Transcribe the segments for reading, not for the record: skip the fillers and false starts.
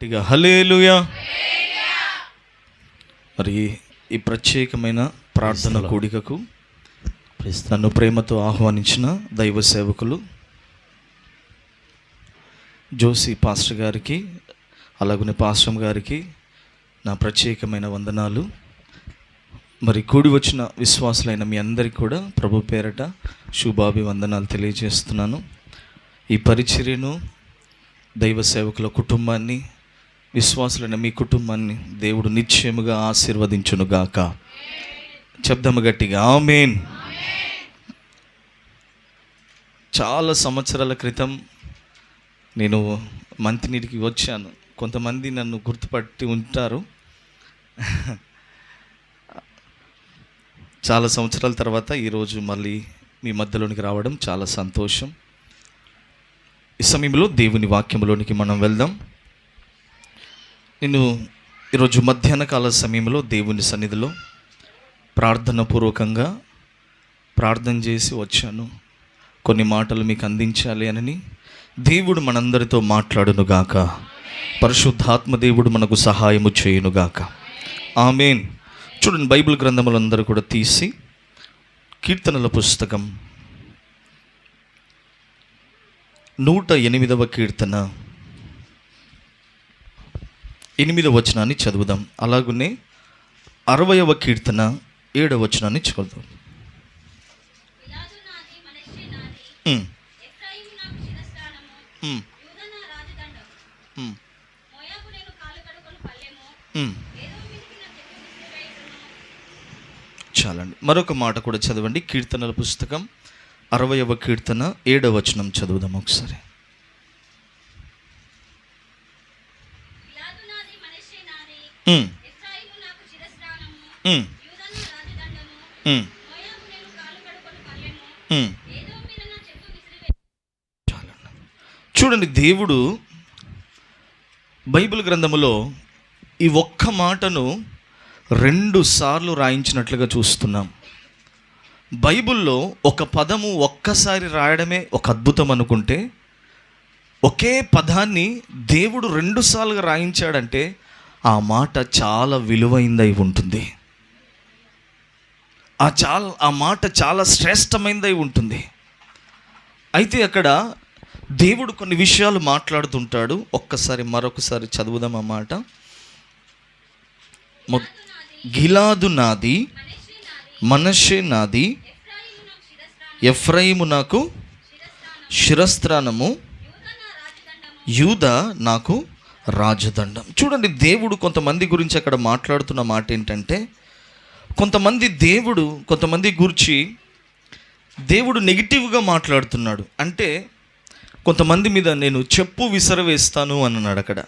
గట్టిగా హల్లెలూయా. మరి ఈ ప్రత్యేకమైన ప్రార్థన కూడికకు నన్ను ప్రేమతో ఆహ్వానించిన దైవ సేవకులు జోసి పాస్టర్ గారికి, అలాగనే పాస్టర్ గారికి నా ప్రత్యేకమైన వందనాలు. మరి కూడి వచ్చిన విశ్వాసులైన మీ అందరికీ కూడా ప్రభు పేరట శుభాభివందనాలు తెలియజేస్తున్నాను. ఈ పరిచర్యను, దైవ సేవకుల కుటుంబాన్ని, విశ్వాసులైన మీ కుటుంబాన్ని దేవుడు నిశ్చయముగా ఆశీర్వదించునుగాక. చెప్దాము గట్టిగా ఆమేన్. చాలా సంవత్సరాల క్రితం నేను మంతినీటికి వచ్చాను. కొంతమంది నన్ను గుర్తుపట్టి ఉంటారు. చాలా సంవత్సరాల తర్వాత ఈరోజు మళ్ళీ మీ మధ్యలోనికి రావడం చాలా సంతోషం. ఈ సమయంలో దేవుని వాక్యంలోనికి మనం వెళ్దాం. నేను ఈరోజు మధ్యాహ్న కాల సమయంలో దేవుని సన్నిధిలో ప్రార్థనపూర్వకంగా ప్రార్థన చేసి వచ్చాను. కొన్ని మాటలు మీకు అందించాలి అని దేవుడు మనందరితో మాట్లాడునుగాక. పరిశుద్ధాత్మ దేవుడు మనకు సహాయము చేయునుగాక. ఆమేన్. చూడండి, బైబిల్ గ్రంథములందరూ కూడా తీసి కీర్తనల పుస్తకం 108వ కీర్తన 8వ వచనాన్ని చదువుదాం. అలాగనే 60వ కీర్తన 7వ వచనాన్ని చదువుదాం. చాలండి, మరొక మాట కూడా చదవండి. కీర్తనల పుస్తకం 60వ కీర్తన 7వ వచనం చదువుదాం ఒకసారి. చూడండి, దేవుడు బైబిల్ గ్రంథములో ఈ ఒక్క మాటను 2 సార్లు రాయించినట్లుగా చూస్తున్నాం. బైబిల్లో ఒక పదము ఒక్కసారి రాయడమే ఒక అద్భుతం అనుకుంటే, ఒకే పదాన్ని దేవుడు 2 సార్లుగా రాయించాడంటే ఆ మాట చాలా విలువైందై ఉంటుంది. ఆ మాట చాలా శ్రేష్టమైనదై ఉంటుంది. అయితే అక్కడ దేవుడు కొన్ని విషయాలు మాట్లాడుతుంటాడు. మరొకసారి చదువుదాం ఆ మాట. గిలాదు నాది, మనష్షే నాది, ఎఫ్రాయిము నాకు శిరస్త్రాణము, యూదా నాకు రాజదండం. చూడండి, దేవుడు కొంతమంది గురించి అక్కడ మాట్లాడుతున్న మాట ఏంటంటే, కొంతమంది గురించి దేవుడు నెగిటివ్గా మాట్లాడుతున్నాడు. అంటే కొంతమంది మీద నేను చెప్పు విసరవేస్తాను అన్నాడు అక్కడ.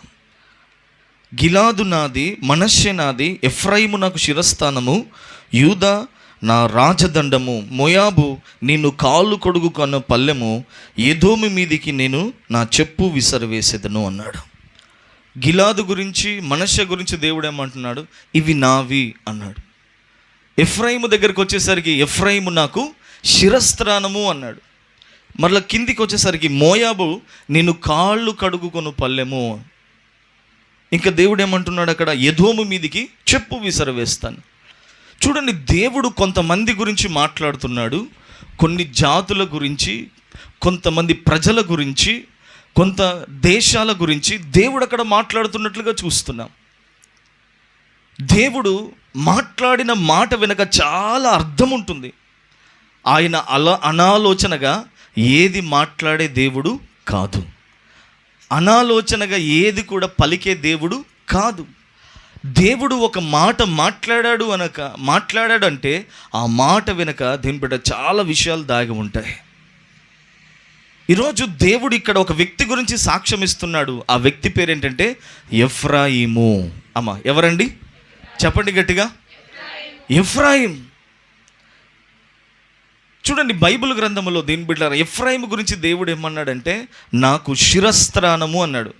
గిలాదు నాది, మనష్షే నాది, ఎఫ్రాయిము నాకు శిరస్థానము, యూదా నా రాజదండము, మోయాబు నిన్ను కాళ్ళు కొడుగు కన్న పల్లెము, ఏదోము మీదికి నేను నా చెప్పు విసరవేసేదను అన్నాడు. గిలాదు గురించి, మనష్షే గురించి దేవుడు ఏమంటున్నాడు? ఇవి నావి అన్నాడు. ఎఫ్రాయిము దగ్గరికి వచ్చేసరికి ఎఫ్రాయిము నాకు శిరస్త్రాణము అన్నాడు. మరలా కిందికి వచ్చేసరికి మోయాబు నేను కాళ్ళు కడుగుకొను పల్లెము. ఇంకా దేవుడు ఏమంటున్నాడు అక్కడ? ఎదోము మీదికి చెప్పు విసరవేస్తాను. చూడండి, దేవుడు కొంతమంది గురించి మాట్లాడుతున్నాడు, కొన్ని జాతుల గురించి, కొంతమంది ప్రజల గురించి, కొంత దేశాల గురించి దేవుడు అక్కడ మాట్లాడుతున్నట్లుగా చూస్తున్నాం. దేవుడు మాట్లాడిన మాట వెనుక చాలా అర్థం ఉంటుంది. ఆయన అనాలోచనగా ఏది మాట్లాడే దేవుడు కాదు. అనాలోచనగా ఏది కూడా పలికే దేవుడు కాదు. దేవుడు ఒక మాట మాట్లాడాడు అంటే ఆ మాట వెనుక దీని బిడ్డ చాలా విషయాలు దాగి ఉంటాయి. ఈరోజు దేవుడు ఇక్కడ ఒక వ్యక్తి గురించి సాక్ష్యం ఇస్తున్నాడు. ఆ వ్యక్తి పేరు ఏంటంటే ఎఫ్రాయిము. అమ్మా, ఎవరండి? చెప్పండి గట్టిగా. ఎఫ్రాయిం. చూడండి, బైబిల్ గ్రంథంలో దీని బిడ్డ ఎఫ్రాయిము గురించి దేవుడు ఏమన్నాడంటే నాకు శిరస్త్రాణము అన్నాడు.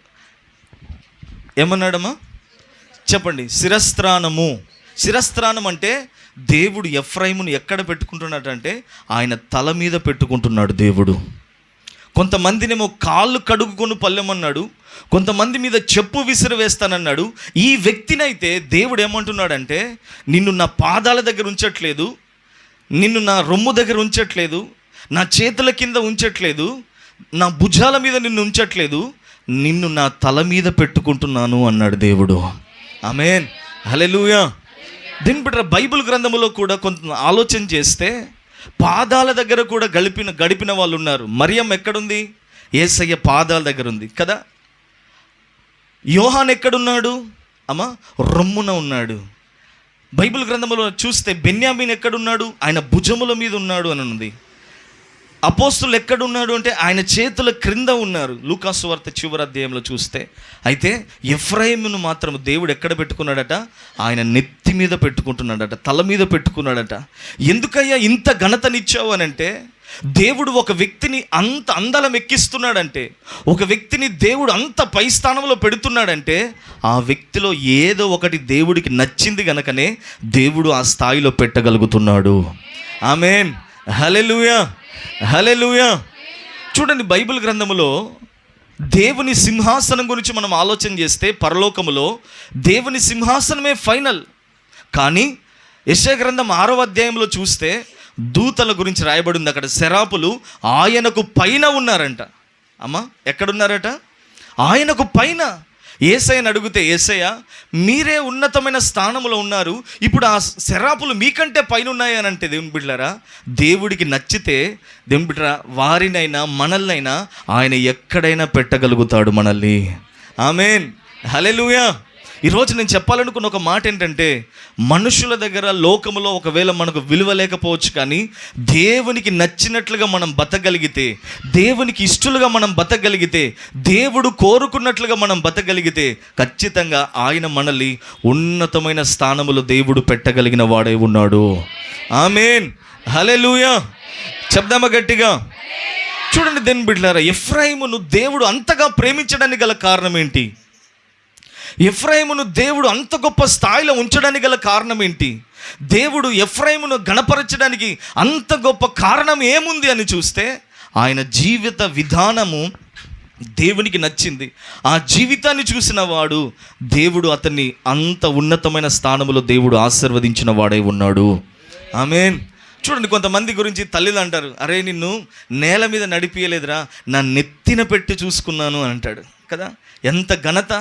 ఏమన్నాడమ్మా? చెప్పండి. శిరస్త్రాణం అంటే దేవుడు ఎఫ్రాయిమును ఎక్కడ పెట్టుకుంటున్నాడంటే ఆయన తల మీద పెట్టుకుంటున్నాడు దేవుడు. కొంతమందినేమో కాళ్ళు కడుగుకొని పల్లెమన్నాడు, కొంతమంది మీద చెప్పు విసిరి వేస్తానన్నాడు. ఈ వ్యక్తినైతే దేవుడు ఏమంటున్నాడంటే, నిన్ను నా పాదాల దగ్గర ఉంచట్లేదు, నిన్ను నా రొమ్ము దగ్గర ఉంచట్లేదు, నా చేతుల కింద ఉంచట్లేదు, నా భుజాల మీద నిన్ను ఉంచట్లేదు, నిన్ను నా తల మీద పెట్టుకుంటున్నాను అన్నాడు దేవుడు. ఆమేన్, హల్లెలూయా. దీని బిడ్డ బైబిల్ గ్రంథములో కూడా కొంత ఆలోచన చేస్తే పాదాల దగ్గర కూడా గడిపిన వాళ్ళు ఉన్నారు. మరియమ్మ ఎక్కడుంది? యేసయ్య పాదాల దగ్గర ఉంది కదా. యోహాన్ ఎక్కడున్నాడు? రొమ్మున ఉన్నాడు. బైబిల్ గ్రంథంలో చూస్తే బెన్యామీన్ ఎక్కడున్నాడు? ఆయన భుజముల మీద ఉన్నాడు అని ఉంది. అపోస్తులు ఎక్కడున్నాడు అంటే ఆయన చేతుల క్రింద ఉన్నారు, లూకా సువార్త చివరి అధ్యాయంలో చూస్తే. అయితే ఎఫ్రాయిమును మాత్రం దేవుడు ఎక్కడ పెట్టుకున్నాడట? ఆయన నెత్తి మీద పెట్టుకుంటున్నాడట, తల మీద పెట్టుకున్నాడట. ఎందుకయ్యా ఇంత ఘనతనిచ్చావు అని అంటే, దేవుడు ఒక వ్యక్తిని అంత అందలం ఎక్కిస్తున్నాడంటే, ఒక వ్యక్తిని దేవుడు అంత పై స్థానంలో పెడుతున్నాడంటే, ఆ వ్యక్తిలో ఏదో ఒకటి దేవుడికి నచ్చింది గనకనే దేవుడు ఆ స్థాయిలో పెట్టగలుగుతున్నాడు. ఆమేన్, హల్లెలూయా, హల్లెలూయా. చూడండి, బైబిల్ గ్రంథములో దేవుని సింహాసనం గురించి మనం ఆలోచన చేస్తే, పరలోకములో దేవుని సింహాసనమే ఫైనల్. కానీ యెషయా గ్రంథం 6వ అధ్యాయంలో చూస్తే దూతల గురించి రాయబడింది. అక్కడ శరాపులు ఆయనకు పైన ఉన్నారంట. ఎక్కడున్నారట? ఆయనకు పైన. యేసయ్యను అడిగితే, యేసయ్య మీరే ఉన్నతమైన స్థానంలో ఉన్నారు, ఇప్పుడు ఆ శరాపులు మీకంటే పైన ఉన్నాయి అని అంటే, దేవుని బిడ్డలారా, దేవుడికి నచ్చితే దేవుని బిడ్డరా వారినైనా మనల్నైనా ఆయన ఎక్కడైనా పెట్టగలుగుతాడు మనల్ని. ఆమేన్, హల్లెలూయా. ఈరోజు నేను చెప్పాలనుకున్న ఒక మాట ఏంటంటే, మనుషుల దగ్గర లోకములో ఒకవేళ మనకు విలువ లేకపోవచ్చు, కానీ దేవునికి నచ్చినట్లుగా మనం బతకగలిగితే, దేవునికి ఇష్టలుగా మనం బతకగలిగితే, దేవుడు కోరుకున్నట్లుగా మనం బతకగలిగితే, ఖచ్చితంగా ఆయన మనల్ని ఉన్నతమైన స్థానములో దేవుడు పెట్టగలిగిన వాడై ఉన్నాడు. ఆమేన్, హల్లెలూయా. చెప్దామా గట్టిగా? చూడండి దేవుని బిడ్డలారా, ఎఫ్రాయిమును దేవుడు అంతగా ప్రేమించడానికి గల కారణం ఏంటి? ఎఫ్రాయిమును దేవుడు అంత గొప్ప స్థాయిలో ఉంచడానికి గల కారణం ఏంటి? దేవుడు ఎఫ్రాయిమును గణపరచడానికి అంత గొప్ప కారణం ఏముంది అని చూస్తే, ఆయన జీవిత విధానము దేవునికి నచ్చింది. ఆ జీవితాన్ని చూసిన వాడు దేవుడు అతన్ని అంత ఉన్నతమైన స్థానంలో దేవుడు ఆశీర్వదించిన వాడై ఉన్నాడు. ఆమేన్. చూడండి, కొంతమంది గురించి తల్లిలు అంటారు, అరే నిన్ను నేల మీద నడిపియలేదురా, నా నెత్తిన పెట్టి చూసుకున్నాను అని అంటాడు కదా. ఎంత ఘనత!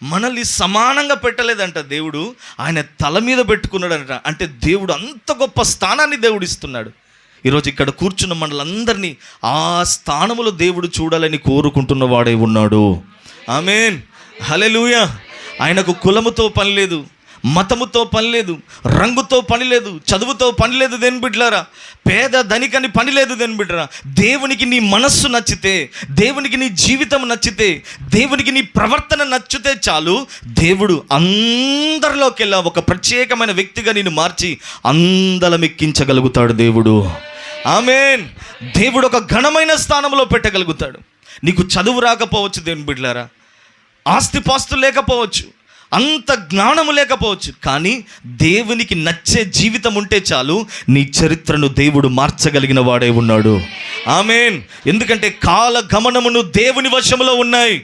మనల్ని సమానంగా పెట్టలేదంట దేవుడు, ఆయన తల మీద పెట్టుకున్నాడంట. అంటే దేవుడు అంత గొప్ప స్థానాన్ని దేవుడు ఇస్తున్నాడు. ఈరోజు ఇక్కడ కూర్చున్న మనలందరినీ ఆ స్థానములో దేవుడు చూడాలని కోరుకుంటున్న వాడై ఉన్నాడు. ఆమేన్, హల్లెలూయా. ఆయనకు కులముతో పని లేదు, మతముతో పని లేదు, రంగుతో పని లేదు, చదువుతో పని లేదు. దేని బిడ్డలారా, పేద ధనికని పని లేదు. దేని బిడ్డరా, దేవునికి నీ మనస్సు నచ్చితే, దేవునికి నీ జీవితం నచ్చితే, దేవునికి నీ ప్రవర్తన నచ్చితే చాలు, దేవుడు అందరిలోకెల్లా ఒక ప్రత్యేకమైన వ్యక్తిగా నిన్ను మార్చి అందలం ఎక్కించగలుగుతాడు దేవుడు. ఆమేన్. దేవుడు ఒక ఘనమైన స్థానంలో పెట్టగలుగుతాడు. నీకు చదువు రాకపోవచ్చు దేవుని బిడ్డలారా, ఆస్తిపాస్తులు లేకపోవచ్చు, అంత జ్ఞానము లేకపోవచ్చు, కానీ దేవునికి నచ్చే జీవితం ఉంటే చాలు, నీ చరిత్రను దేవుడు మార్చగలిగిన వాడే ఉన్నాడు. ఆమేన్. ఎందుకంటే కాల గమనమును దేవుని వశములో ఉన్నాయి.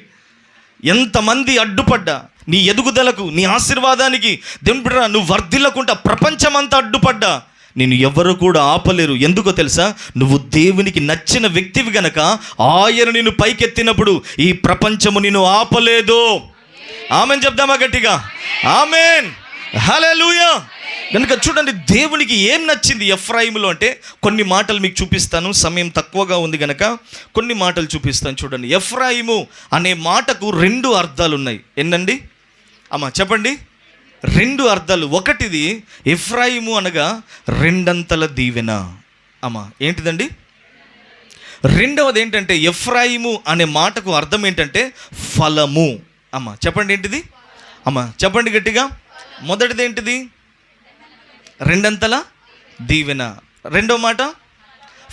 ఎంతమంది అడ్డుపడ్డా నీ ఎదుగుదలకు, నీ ఆశీర్వాదానికి, దేవుని బిడ్డ నువ్వు వర్ధిల్లకుండా ప్రపంచమంతా అడ్డుపడ్డా నేను ఎవరు కూడా ఆపలేరు. ఎందుకో తెలుసా? నువ్వు దేవునికి నచ్చిన వ్యక్తివి గనక ఆయన నిన్ను పైకెత్తినప్పుడు ఈ ప్రపంచము నిన్ను ఆపలేదు. ఆమెన్ చెప్దామా గట్టిగా? ఆమెన్, హల్లెలూయా. కనుక చూడండి, దేవునికి ఏం నచ్చింది ఎఫ్రాయిములో అంటే, కొన్ని మాటలు మీకు చూపిస్తాను, సమయం తక్కువగా ఉంది కనుక కొన్ని మాటలు చూపిస్తాను. చూడండి, ఎఫ్రాయిము అనే మాటకు 2 అర్థాలు ఉన్నాయి. ఏంటండి చెప్పండి? 2 అర్థాలు. ఒకటిది ఎఫ్రాయిము అనగా రెండంతల దీవెన. ఏంటిదండి? రెండవది ఏంటంటే, ఎఫ్రాయిము అనే మాటకు అర్థం ఏంటంటే ఫలము. చెప్పండి ఏంటిది? చెప్పండి గట్టిగా. మొదటిది ఏంటిది? రెండంతల దీవెన. రెండో మాట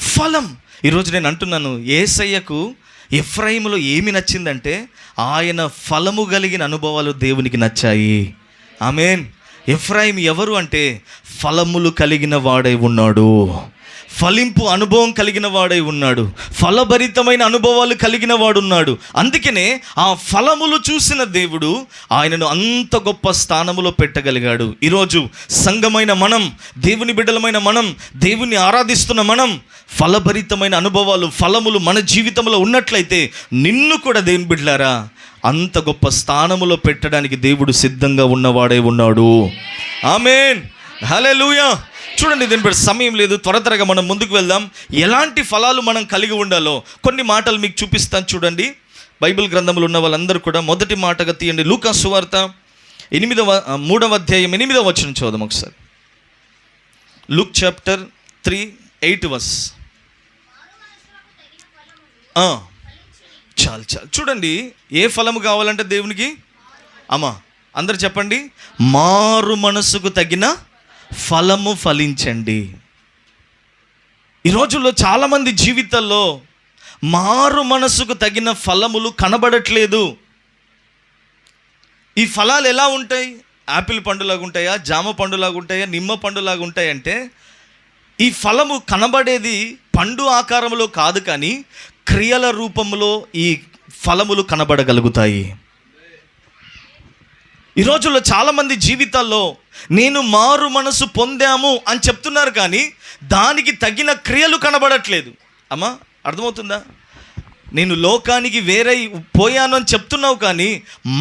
ఫలం. ఈరోజు నేను అంటున్నాను, యేసయ్యకు ఎఫ్రాయిములో ఏమి నచ్చిందంటే, ఆయన ఫలము కలిగిన అనుభవాలు దేవునికి నచ్చాయి. ఆమేన్. ఎఫ్రాయిము ఎవరు అంటే ఫలములు కలిగిన వాడై ఉన్నాడు. ఫలింపు అనుభవం కలిగిన వాడై ఉన్నాడు, ఫలభరితమైన అనుభవాలు కలిగిన వాడున్నాడు. అందుకనే ఆ ఫలములు చూసిన దేవుడు ఆయనను అంత గొప్ప స్థానములో పెట్టగలిగాడు. ఈరోజు సంఘమైన మనం, దేవుని బిడ్డలమైన మనం, దేవుని ఆరాధిస్తున్న మనం ఫలభరితమైన అనుభవాలు, ఫలములు మన జీవితంలో ఉన్నట్లయితే నిన్ను కూడా దేవుని బిడ్డలారా అంత గొప్ప స్థానములో పెట్టడానికి దేవుడు సిద్ధంగా ఉన్నవాడై ఉన్నాడు. ఆమేన్, హల్లెలూయా. చూడండి, దీని బట్టి సమయం లేదు, త్వరగా మనం ముందుకు వెళ్దాం. ఎలాంటి ఫలాలు మనం కలిగి ఉండాలో కొన్ని మాటలు మీకు చూపిస్తాను. చూడండి, బైబిల్ గ్రంథంలో ఉన్న వాళ్ళందరూ కూడా మొదటి మాటగా తీయండి. లూకా సువార్త 3వ అధ్యాయం 8వ వచనం చూద్దాం ఒకసారి. Luke chapter 3:8 verse. చాలు చూడండి, ఏ ఫలము కావాలంటే దేవునికి? అందరు చెప్పండి, మారు మనసుకు తగిన ఫలము ఫలించండి. ఈ రోజుల్లో చాలామంది జీవితాల్లో మారు మనసుకు తగిన ఫలములు కనబడట్లేదు. ఈ ఫలాలు ఎలా ఉంటాయి? యాపిల్ పండులాగా ఉంటాయా, జామ పండులాగా ఉంటాయా, నిమ్మ పండులాగా ఉంటాయంటే ఈ ఫలము కనబడేది పండు ఆకారంలో కాదు, కానీ క్రియల రూపంలో ఈ ఫలములు కనబడగలుగుతాయి. ఈ రోజుల్లో చాలామంది జీవితాల్లో నేను మారు మనసు పొందాము అని చెప్తున్నారు, కానీ దానికి తగిన క్రియలు కనబడట్లేదు. అర్థమవుతుందా? నేను లోకానికి వేరై పోయాను అని చెప్తున్నావు, కానీ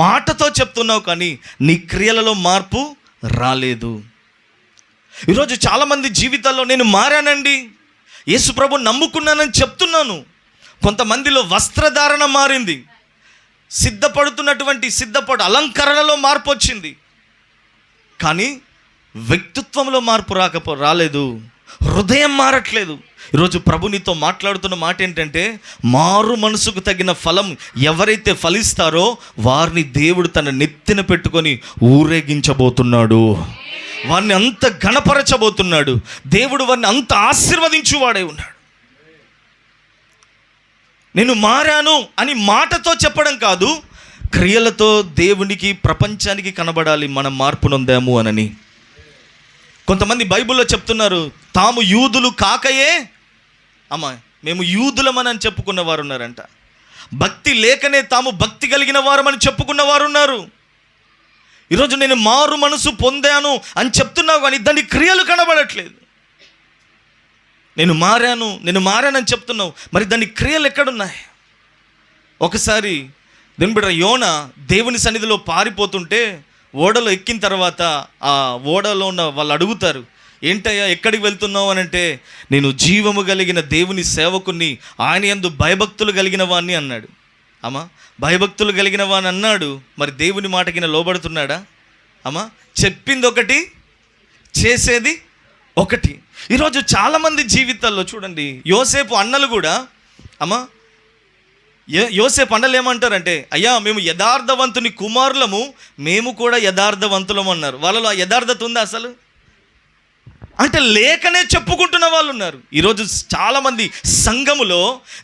మాటతో చెప్తున్నావు, కానీ నీ క్రియలలో మార్పు రాలేదు. ఈరోజు చాలామంది జీవితాల్లో నేను మారానండి, యేసు ప్రభు నమ్ముకున్నానని చెప్తున్నాను. కొంతమందిలో వస్త్రధారణ మారింది, సిద్ధపడు అలంకరణలో మార్పు వచ్చింది, కానీ వ్యక్తిత్వంలో మార్పు రాలేదు, హృదయం మారట్లేదు. ఈరోజు ప్రభు నీతో మాట్లాడుతున్న మాట ఏంటంటే, మారు మనసుకు తగిన ఫలం ఎవరైతే ఫలిస్తారో వారిని దేవుడు తన నెత్తిన పెట్టుకొని ఊరేగించబోతున్నాడు, వారిని అంత ఘనపరచబోతున్నాడు. దేవుడు వారిని అంత ఆశీర్వదించువాడే ఉన్నాడు. నేను మారాను అని మాటతో చెప్పడం కాదు, క్రియలతో దేవునికి, ప్రపంచానికి కనబడాలి మనం మార్పు నొందాము అనని. కొంతమంది బైబిల్లో చెప్తున్నారు, తాము యూదులు కాకయే మేము యూదులమని చెప్పుకున్న వారు ఉన్నారంట. భక్తి లేకనే తాము భక్తి కలిగిన వారమని చెప్పుకున్న వారు ఉన్నారు. ఈరోజు నేను మారు మనసు పొందాను అని చెప్తున్నావు, కానీ దాని క్రియలు కనబడట్లేదు. నేను మారానని చెప్తున్నావు, మరి దాని క్రియలు ఎక్కడున్నాయి? ఒకసారి దేవుని బిడ్డ యోనా దేవుని సన్నిధిలో పారిపోతుంటే ఓడలో ఎక్కిన తర్వాత ఆ ఓడలో ఉన్న వాళ్ళు అడుగుతారు, ఏంటయ్యా ఎక్కడికి వెళ్తున్నావు అని అంటే, నేను జీవము కలిగిన దేవుని సేవకుని, ఆయన యందు భయభక్తులు కలిగిన వాడిని అన్నాడు. భయభక్తులు కలిగిన వాడిని అన్నాడు, మరి దేవుని మాటకిన లోబడుతున్నాడా? చెప్పింది ఒకటి, చేసేది ఒకటి. ఈరోజు చాలామంది జీవితాల్లో చూడండి, యోసేపు అన్నలు కూడా యోసేపు అన్నలు ఏమంటారంటే, అయ్యా మేము యథార్థవంతుని కుమారులము, మేము కూడా యథార్థవంతులము అన్నారు. వాళ్ళలో ఆ యథార్థత ఉందా అసలు? అంటే లేకనే చెప్పుకుంటున్న వాళ్ళు ఉన్నారు. ఈరోజు చాలామంది సంఘములో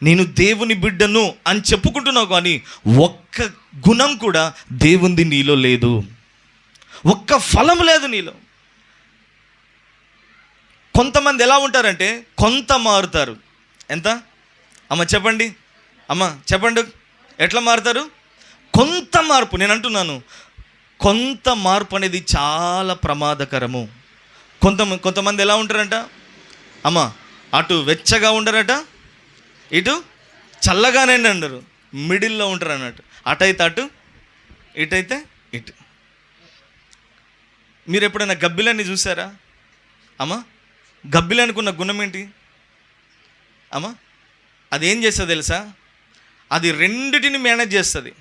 నేను దేవుని బిడ్డను అని చెప్పుకుంటున్నావు, కానీ ఒక్క గుణం కూడా దేవుంది నీలో లేదు, ఒక్క ఫలం లేదు నీలో. కొంతమంది ఎలా ఉంటారంటే కొంత మారుతారు. ఎంత చెప్పండి చెప్పండి, ఎట్లా మారుతారు? కొంత మార్పు. నేను అంటున్నాను, కొంత మార్పు అనేది చాలా ప్రమాదకరము. కొంతమంది ఎలా ఉంటారంట, అటు వెచ్చగా ఉండరట, ఇటు చల్లగానే ఉండరు, మిడిల్లో ఉంటారు అన్నట్టు. అటైతే అటు, ఇటైతే ఇటు. మీరు ఎప్పుడైనా గబ్బిలాన్ని చూసారా? గబ్బిలానికి ఉన్న గుణం ఏంటి? అది ఏం చేస్తుంది తెలుసా? అది రెండిటిని మేనేజ్ చేస్తుంది.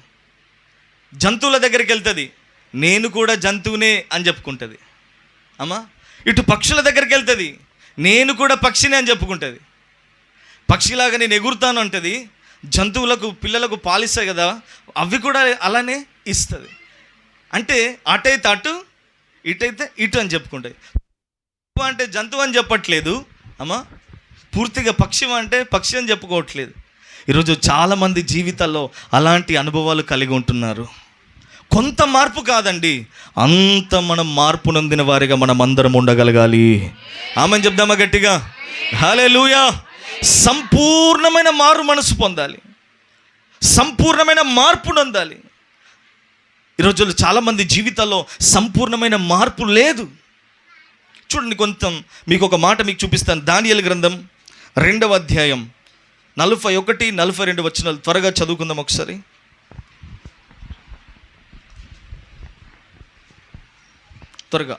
జంతువుల దగ్గరికి వెళ్తుంది, నేను కూడా జంతువునే అని చెప్పుకుంటుంది. ఇటు పక్షుల దగ్గరికి వెళ్తుంది, నేను కూడా పక్షిని అని చెప్పుకుంటుంది. పక్షిలాగా నేను ఎగురుతాను అంటుంది. జంతువులకు, పిల్లలకు పాలిస్తాయి కదా, అవి కూడా అలానే ఇస్తుంది. అంటే అటైతే అటు, ఇటైతే ఇటు అని చెప్పుకుంటాయి. అంటే జంతువు అని చెప్పట్లేదు, పూర్తిగా పక్షి అంటే పక్షి అని చెప్పుకోవట్లేదు. ఈరోజు చాలామంది జీవితాల్లో అలాంటి అనుభవాలు కలిగి ఉంటున్నారు. కొంత మార్పు కాదండి, అంత మనం మార్పు నొందిన వారిగా మనం అందరం ఉండగలగాలి. ఆమెను చెప్దామా గట్టిగా? హల్లెలూయా. సంపూర్ణమైన మారు మనసు పొందాలి, సంపూర్ణమైన మార్పు పొందాలి. ఈ రోజుల్లో చాలామంది జీవితాల్లో సంపూర్ణమైన మార్పు లేదు. చూడండి, కొంచెం మీకు ఒక మాట మీకు చూపిస్తాను. దానియేలు గ్రంథం 2వ అధ్యాయం 41, 42 వచనాలు త్వరగా చదువుకుందాం ఒకసారి. త్వరగా.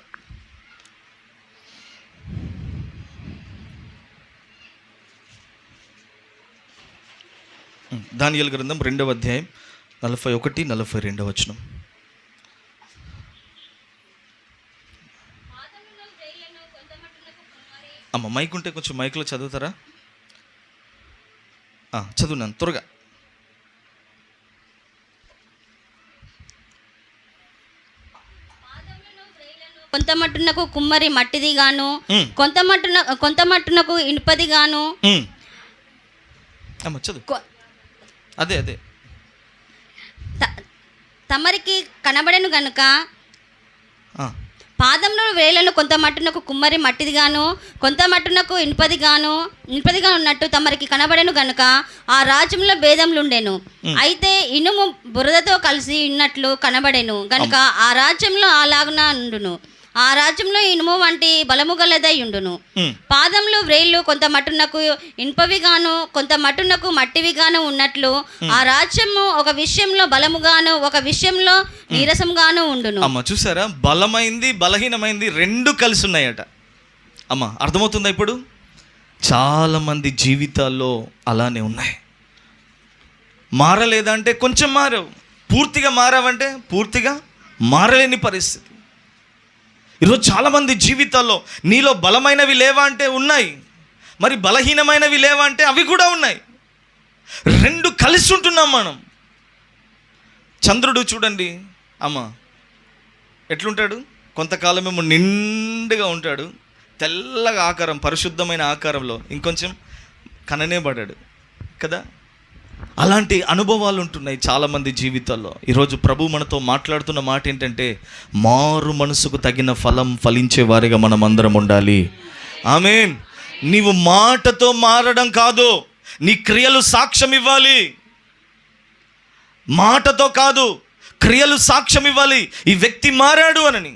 దానియేలు గ్రంథం 2వ అధ్యాయం 41, 42 వచనం. అమ్మ మైక్ ఉంటే కొంచెం మైక్లో చదువుతారా? చదువున్నాను త్వరగా. కొంత మట్టునకు కుమ్మరి మట్టిది గాను, కొంత మట్టునకు ఇనుపది గాను. చదువు. అదే తమరికి కనబడెను గనుక పాదముల వేళ్లను కొంత మట్టునకు కుమ్మరి మట్టిది గాను, కొంత మట్టునకు ఇనుపదిగా ఉన్నట్టు తమరికి కనబడెను గనుక ఆ రాజ్యంలో భేదములుండెను. అయితే ఇనుము బురదతో కలిసి ఉన్నట్లు కనబడెను గనుక ఆ రాజ్యంలో అలాగున ఉండును. ఆ రాజ్యంలో ఇనుము వంటి బలము గలదై ఉండును. పాదములు వ్రేళ్ళు కొంత మట్టునకు ఇనుపవిగాను, కొంత మట్టునకు మట్టివిగాను ఉన్నట్లు ఆ రాజ్యము ఒక విషయంలో బలముగాను, ఒక విషయంలో నీరసంగాను ఉండును. అమ్మ చూసారా, బలమైంది బలహీనమైంది రెండు కలిసి ఉన్నాయట. అమ్మ అర్థమవుతుందా ఇప్పుడు? చాలామంది జీవితాల్లో అలానే ఉన్నాయి. మారలేదంటే కొంచెం మారావు, పూర్తిగా మారావంటే పూర్తిగా మారలేని పరిస్థితి. ఈరోజు చాలామంది జీవితాల్లో నీలో బలమైనవి లేవా అంటే ఉన్నాయి, మరి బలహీనమైనవి లేవా అంటే అవి కూడా ఉన్నాయి. రెండు కలిసి ఉంటున్నాం మనం. చంద్రుడు చూడండి అమ్మ ఎట్లుంటాడు, కొంతకాలమేమో నిండుగా ఉంటాడు, తెల్లగా ఆకారం, పరిశుద్ధమైన ఆకారంలో ఇంకొంచెం కననే పడ్డాడు కదా. అలాంటి అనుభవాలు ఉంటున్నాయి చాలామంది జీవితాల్లో. ఈరోజు ప్రభు మనతో మాట్లాడుతున్న మాట ఏంటంటే, మారు మనసుకు తగిన ఫలం ఫలించే వారిగా మనం అందరం ఉండాలి. ఆమేన్. నీవు మాటతో మారడం కాదు, నీ క్రియలు సాక్ష్యం ఇవ్వాలి. మాటతో కాదు, క్రియలు సాక్ష్యం ఇవ్వాలి. ఈ వ్యక్తి మారాడు అనని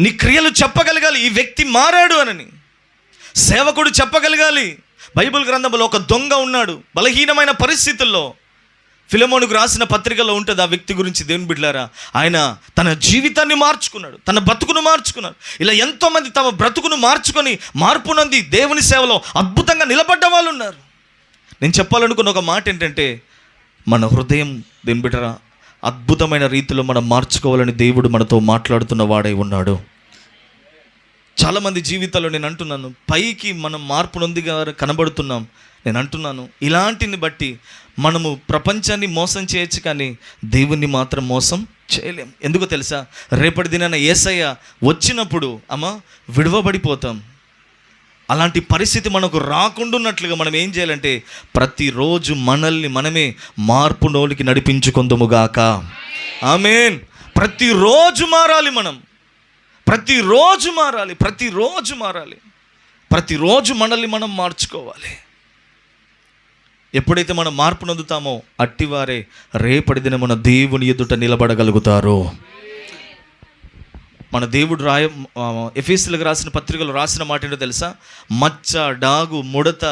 నీ క్రియలు చెప్పగలగాలి, ఈ వ్యక్తి మారాడు అనని. సేవకుడు చెప్పగలగాలి. బైబిల్ గ్రంథంలో ఒక దొంగ ఉన్నాడు, బలహీనమైన పరిస్థితుల్లో. ఫిలెమోనుకు రాసిన పత్రికలో ఉంటుంది ఆ వ్యక్తి గురించి. దేవుని బిడ్డలారా, ఆయన తన జీవితాన్ని మార్చుకున్నాడు, తన బ్రతుకును మార్చుకున్నాడు. ఇలా ఎంతోమంది తమ బ్రతుకును మార్చుకొని మార్పు నొంది దేవుని సేవలో అద్భుతంగా నిలబడ్డ వాళ్ళు ఉన్నారు. నేను చెప్పాలనుకున్న ఒక మాట ఏంటంటే, మన హృదయం దేవుని బిడ్డరా అద్భుతమైన రీతిలో మనం మార్చుకోవాలని దేవుడు మనతో మాట్లాడుతున్న వాడై ఉన్నాడు. చాలామంది జీవితాల్లో నేను అంటున్నాను, పైకి మనం మార్పు నొందిగా కనబడుతున్నాం. నేను అంటున్నాను, ఇలాంటిని బట్టి మనము ప్రపంచాన్ని మోసం చేయొచ్చు, కానీ దేవుణ్ణి మాత్రం మోసం చేయలేం. ఎందుకో తెలుసా? రేపటి దినాన యేసయ్య వచ్చినప్పుడు విడువబడిపోతాం. అలాంటి పరిస్థితి మనకు రాకుండాన్నట్లుగా మనం ఏం చేయాలంటే, ప్రతిరోజు మనల్ని మనమే మార్పు నోలికి నడిపించుకుందుముగాక. ఆమేన్. ప్రతిరోజు మారాలి, మనం ప్రతిరోజు మారాలి, ప్రతిరోజు మనల్ని మనం మార్చుకోవాలి. ఎప్పుడైతే మనం మార్పు నొందుతామో అట్టివారే రేపటి దినమున దేవుని ఎదుట నిలబడగలుగుతారు. మన దేవుడు ఎఫెసీయులకు రాసిన పత్రికలో రాసిన మాట ఏంటో తెలుసా? మచ్చ, డాగు, ముడత,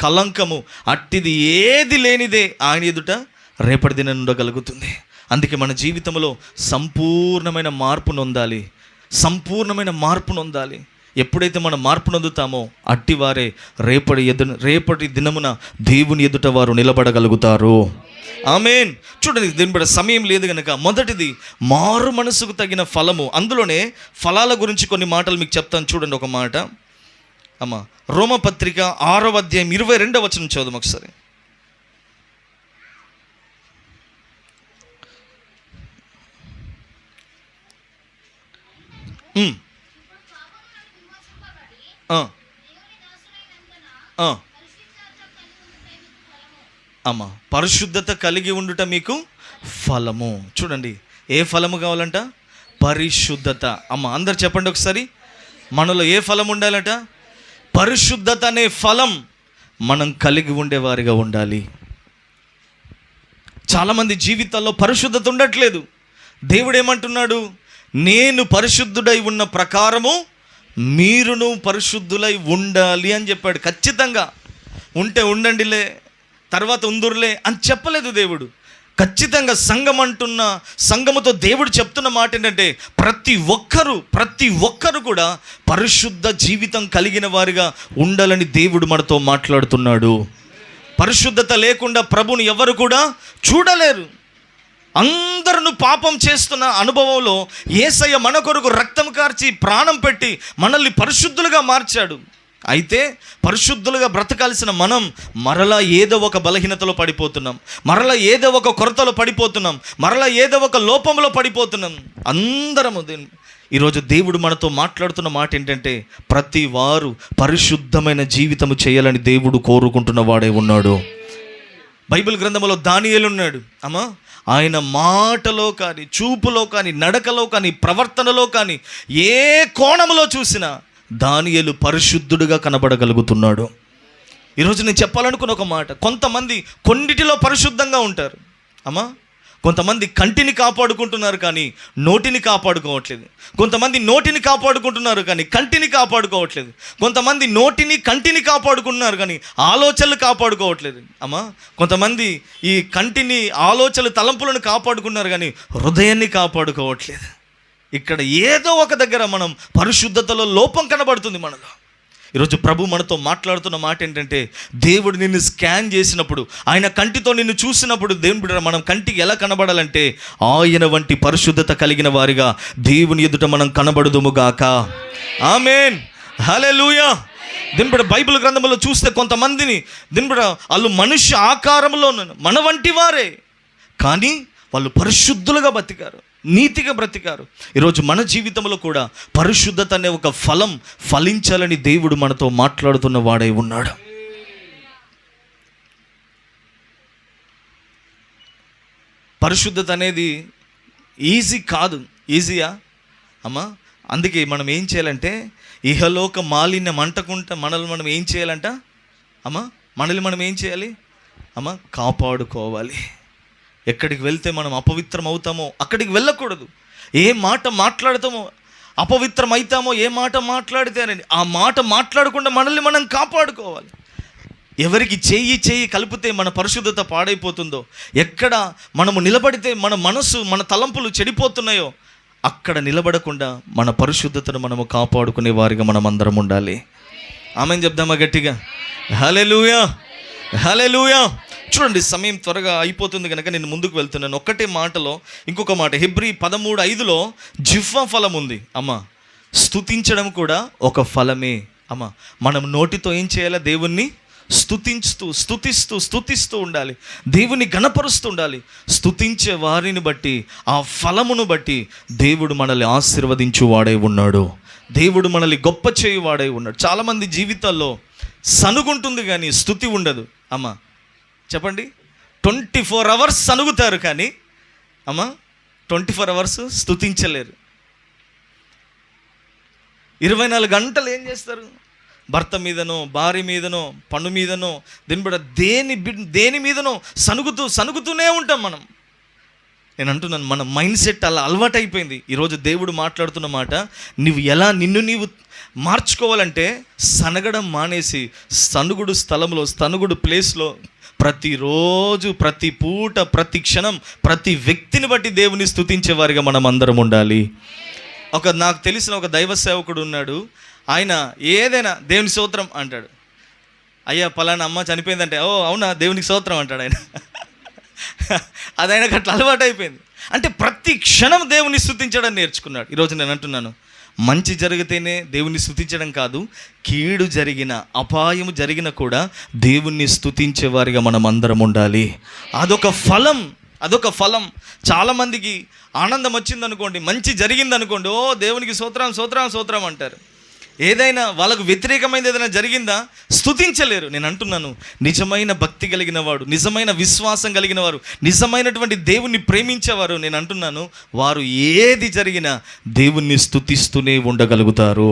కలంకము అట్టిది ఏది లేనిదే ఆయన ఎదుట రేపటి దినం ఉండగలుగుతుంది. అందుకే మన జీవితంలో సంపూర్ణమైన మార్పు నొందాలి, సంపూర్ణమైన మార్పు నొందాలి. ఎప్పుడైతే మనం మార్పు నొందుతామో అట్టివారే రేపటి దినమున దేవుని ఎదుట వారు నిలబడగలుగుతారు. ఆమేన్. చూడండి, దీని బట్టి సమయం లేదు కనుక మొదటిది మారు మనసుకు తగిన ఫలము. అందులోనే ఫలాల గురించి కొన్ని మాటలు మీకు చెప్తాను. చూడండి ఒక మాట. రోమపత్రిక 6వ అధ్యాయం 22వ వచనం చదువు ఒకసారి. పరిశుద్ధత కలిగి ఉండుట మీకు ఫలము. చూడండి, ఏ ఫలము కావాలంట? పరిశుద్ధత. అందరు చెప్పండి ఒకసారి, మనలో ఏ ఫలం ఉండాలంట? పరిశుద్ధత అనే ఫలం మనం కలిగి ఉండేవారిగా ఉండాలి. చాలామంది జీవితాల్లో పరిశుద్ధత ఉండట్లేదు. దేవుడు ఏమంటున్నాడు? నేను పరిశుద్ధుడై ఉన్న ప్రకారము మీరును పరిశుద్ధులై ఉండాలి అని చెప్పాడు. ఖచ్చితంగా ఉంటే ఉండండిలే, తర్వాత ఉందురులే అని చెప్పలేదు దేవుడు. ఖచ్చితంగా సంఘముతో దేవుడు చెప్తున్న మాట ఏంటంటే ప్రతి ఒక్కరు కూడా పరిశుద్ధ జీవితం కలిగిన వారిగా ఉండాలని దేవుడు మనతో మాట్లాడుతున్నాడు. పరిశుద్ధత లేకుండా ప్రభుని ఎవరు కూడా చూడలేరు. అందరూ పాపం చేస్తున్న అనుభవంలో యేసయ్య మన కొరకు రక్తం కార్చి ప్రాణం పెట్టి మనల్ని పరిశుద్ధులుగా మార్చాడు. అయితే పరిశుద్ధులుగా బ్రతకాల్సిన మనం మరలా ఏదో ఒక బలహీనతలో పడిపోతున్నాం, మరలా ఏదో ఒక కొరతలో పడిపోతున్నాం, మరలా ఏదో ఒక లోపంలో పడిపోతున్నాం. అందరము ఈరోజు దేవుడు మనతో మాట్లాడుతున్న మాట ఏంటంటే ప్రతి వారు పరిశుద్ధమైన జీవితము చేయాలని దేవుడు కోరుకుంటున్న వాడే ఉన్నాడు. బైబిల్ గ్రంథంలో దానియేలు ఉన్నాడు. అమ్మా, ఆయన మాటలో కానీ, చూపులో కానీ, నడకలో కానీ, ప్రవర్తనలో కానీ ఏ కోణంలో చూసినా దానియేలు పరిశుద్ధుడిగా కనబడగలుగుతున్నాడు. ఈరోజు నేను చెప్పాలనుకున్న ఒక మాట, కొంతమంది కొన్నిటిలో పరిశుద్ధంగా ఉంటారు. అమ్మా, కొంతమంది కంటిని కాపాడుకుంటున్నారు కానీ నోటిని కాపాడుకోవట్లేదు. కొంతమంది నోటిని కాపాడుకుంటున్నారు కానీ కంటిని కాపాడుకోవట్లేదు. కొంతమంది నోటిని కంటిని కాపాడుకుంటున్నారు కానీ ఆలోచనలు కాపాడుకోవట్లేదు. అమ్మా, కొంతమంది ఈ కంటిని, ఆలోచనలు, తలంపులను కాపాడుకున్నారు కానీ హృదయాన్ని కాపాడుకోవట్లేదు. ఇక్కడ ఏదో ఒక దగ్గర మనం పరిశుద్ధతలో లోపం కనబడుతుంది మనలో. ఈరోజు ప్రభు మనతో మాట్లాడుతున్న మాట ఏంటంటే దేవుడు నిన్ను స్కాన్ చేసినప్పుడు, ఆయన కంటితో నిన్ను చూసినప్పుడు దేవుడు మనం కంటికి ఎలా కనబడాలంటే ఆయన వంటి పరిశుద్ధత కలిగిన వారిగా దేవుని ఎదుట మనం కనబడుదుముగాక. ఆమేన్, హల్లెలూయా. దీనిపడ బైబిల్ గ్రంథంలో చూస్తే కొంతమందిని దీనిపడ వాళ్ళు మనుష్య ఆకారంలో మన వంటి వారే, కానీ వాళ్ళు పరిశుద్ధులుగా బతికారు, నీతిగా బ్రతికారు. ఈరోజు మన జీవితంలో కూడా పరిశుద్ధత అనే ఒక ఫలం ఫలించాలని దేవుడు మనతో మాట్లాడుతున్న వాడై ఉన్నాడు. పరిశుద్ధత అనేది ఈజీ కాదు. ఈజీయా అమ్మా? అందుకే మనం ఏం చేయాలంటే ఇహలోక మాలిన్యం అంటకుండా మనల్ని మనం ఏం చేయాలంట అమ్మా? మనల్ని మనం ఏం చేయాలి అమ్మా? కాపాడుకోవాలి. ఎక్కడికి వెళ్తే మనం అపవిత్రం అవుతామో అక్కడికి వెళ్ళకూడదు. ఏ మాట మాట్లాడతామో అపవిత్రం అవుతామో, ఏ మాట మాట్లాడితే అని ఆ మాట మాట్లాడకుండా మనల్ని మనం కాపాడుకోవాలి. ఎవరికి చేయి కలిపితే మన పరిశుద్ధత పాడైపోతుందో, ఎక్కడ మనము నిలబడితే మన మనసు, మన తలంపులు చెడిపోతున్నాయో అక్కడ నిలబడకుండా మన పరిశుద్ధతను మనము కాపాడుకునే వారిగా మనం అందరం ఉండాలి. ఆమేన్ చెప్దామా గట్టిగా? హల్లెలూయా, హల్లెలూయా. చూడండి, సమయం త్వరగా అయిపోతుంది కనుక నేను ముందుకు వెళ్తున్నాను. ఒక్కటే మాటలో ఇంకొక మాట, హెబ్రీ 13:5 జిహ్వ ఫలం ఉంది. అమ్మ, స్తుతించడం కూడా ఒక ఫలమే. అమ్మ, మనం నోటితో ఏం చేయాలి? దేవుణ్ణి స్తుతిస్తూ ఉండాలి, దేవుని గణపరుస్తూ ఉండాలి. స్తుతించే వారిని బట్టి, ఆ ఫలమును బట్టి దేవుడు మనల్ని ఆశీర్వదించువాడై ఉన్నాడు, దేవుడు మనల్ని గొప్ప చేయువాడై ఉన్నాడు. చాలామంది జీవితాల్లో సనుగుంటుంది కానీ స్తుతి ఉండదు. అమ్మ చెప్పండి, 24 hours సనుగుతారు కానీ అమ్మ 24 hours స్తుతించలేరు. 24 గంటలు ఏం చేస్తారు? భర్త మీదనో, భార్య మీదనో, పన్ను మీదనో, దేని మీదనో సనుగుతూనే ఉంటాం మనం. నేను అంటున్నాను, మన మైండ్ సెట్ అలా అలవాటు అయిపోయింది. ఈరోజు దేవుడు మాట్లాడుతున్న మాట, నిన్ను నీవు మార్చుకోవాలంటే సనగడం మానేసి సనుగుడు స్థలంలో, సనుగుడు ప్లేస్లో ప్రతిరోజు, ప్రతి పూట, ప్రతి క్షణం, ప్రతి వ్యక్తిని బట్టి దేవుని స్తుతించేవారిగా మనం అందరం ఉండాలి. నాకు తెలిసిన ఒక దైవ సేవకుడు ఉన్నాడు. ఆయన ఏదైనా దేవుని స్తోత్రం అంటాడు. అయ్యా పలానా అమ్మ చనిపోయిందంటే, ఓ అవునా, దేవునికి స్తోత్రం అంటాడు ఆయన. అది ఆయనకు అట్లా అలవాటు అయిపోయింది. అంటే ప్రతి క్షణం దేవుని స్తుతించడం నేర్చుకున్నాడు. ఈరోజు నేను అంటున్నాను, మంచి జరిగితేనే దేవుణ్ణి స్తుతించడం కాదు, కీడు జరిగిన, అపాయము జరిగిన కూడా దేవుణ్ణి స్తుతించే వారిగా మనం అందరం ఉండాలి. అదొక ఫలం. చాలామందికి ఆనందం వచ్చిందనుకోండి, మంచి జరిగిందనుకోండి, ఓ దేవునికి స్తోత్రం అంటారు. ఏదైనా వాళ్ళకు వ్యతిరేకమైనది ఏదైనా జరిగిందా స్తుతించలేరు. నేను అంటున్నాను, నిజమైన భక్తి కలిగిన వాడు, నిజమైన విశ్వాసం కలిగిన వారు, నిజమైనటువంటి దేవుణ్ణి ప్రేమించేవారు, నేను అంటున్నాను, వారు ఏది జరిగినా దేవుణ్ణి స్తుతిస్తూనే ఉండగలుగుతారు.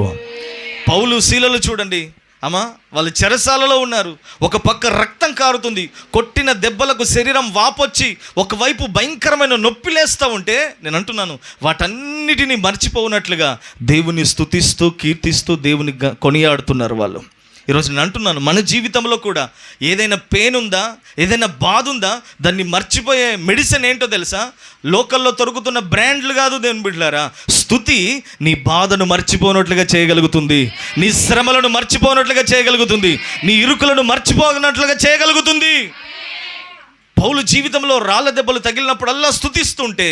పౌలు, శీలలు చూడండి, అమ్మా వాళ్ళు చెరసాలలో ఉన్నారు. ఒక పక్క రక్తం కారుతుంది, కొట్టిన దెబ్బలకు శరీరం వాపొచ్చి ఒకవైపు భయంకరమైన నొప్పి లేస్తూ ఉంటే నేను అంటున్నాను, వాటన్నిటినీ మర్చిపోనట్లుగా దేవుని స్తుతిస్తూ కీర్తిస్తూ దేవుని కొనియాడుతున్నారు వాళ్ళు. ఈరోజు నేను అంటున్నాను, మన జీవితంలో కూడా ఏదైనా పెయిన్ ఉందా, ఏదైనా బాధ ఉందా, దాన్ని మర్చిపోయే మెడిసిన్ ఏంటో తెలుసా? లోకల్లో దొరుకుతున్న బ్రాండ్లు కాదు దేవుని బిడ్డలారా. స్తుతి నీ బాధను మర్చిపోనట్లుగా చేయగలుగుతుంది, నీ శ్రమలను మర్చిపోనట్లుగా చేయగలుగుతుంది, నీ ఇరుకులను మర్చిపోనట్లుగా చేయగలుగుతుంది. పౌలు జీవితంలో రాళ్ళ దెబ్బలు తగిలినప్పుడల్లా స్తుతిస్తుంటే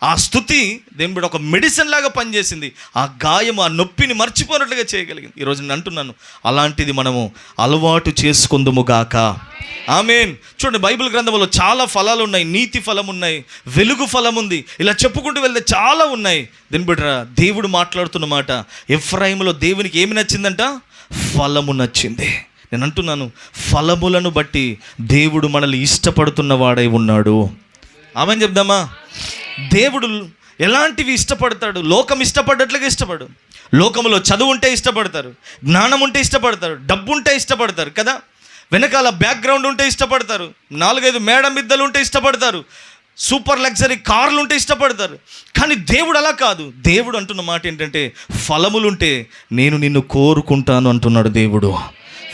ఆ స్తుతి దేవుడు ఒక మెడిసిన్ లాగా పనిచేసింది. ఆ గాయం, ఆ నొప్పిని మర్చిపోనట్లుగా చేయగలిగింది. ఈరోజు నేను అంటున్నాను, అలాంటిది మనము అలవాటు చేసుకుందుము గాక. ఆమేన్. చూడండి, బైబిల్ గ్రంథంలో చాలా ఫలాలు ఉన్నాయి. నీతి ఫలం ఉన్నాయి, వెలుగు ఫలం ఉంది, ఇలా చెప్పుకుంటూ వెళ్తే చాలా ఉన్నాయి. దీని బిడ్డరా, దేవుడు మాట్లాడుతున్న మాట, ఎఫ్రాయిములో దేవునికి ఏమి నచ్చిందంట? ఫలము నచ్చింది. నేను అంటున్నాను, ఫలములను బట్టి దేవుడు మనల్ని ఇష్టపడుతున్న వాడై ఉన్నాడు. ఆమేన్ చెప్దామా? దేవుడు ఎలాంటివి ఇష్టపడతాడు? లోకం ఇష్టపడ్డట్లుగా ఇష్టపడు. లోకంలో చదువు ఉంటే ఇష్టపడతారు, జ్ఞానం ఉంటే ఇష్టపడతారు, డబ్బు ఉంటే ఇష్టపడతారు కదా, వెనకాల బ్యాక్గ్రౌండ్ ఉంటే ఇష్టపడతారు, 4-5 మేడ మిద్దలు ఉంటే ఇష్టపడతారు, సూపర్ లగ్జరీ కార్లు ఉంటే ఇష్టపడతారు. కానీ దేవుడు అలా కాదు. దేవుడు అంటున్న మాట ఏంటంటే, ఫలములుంటే నేను నిన్ను కోరుకుంటాను అంటున్నాడు దేవుడు.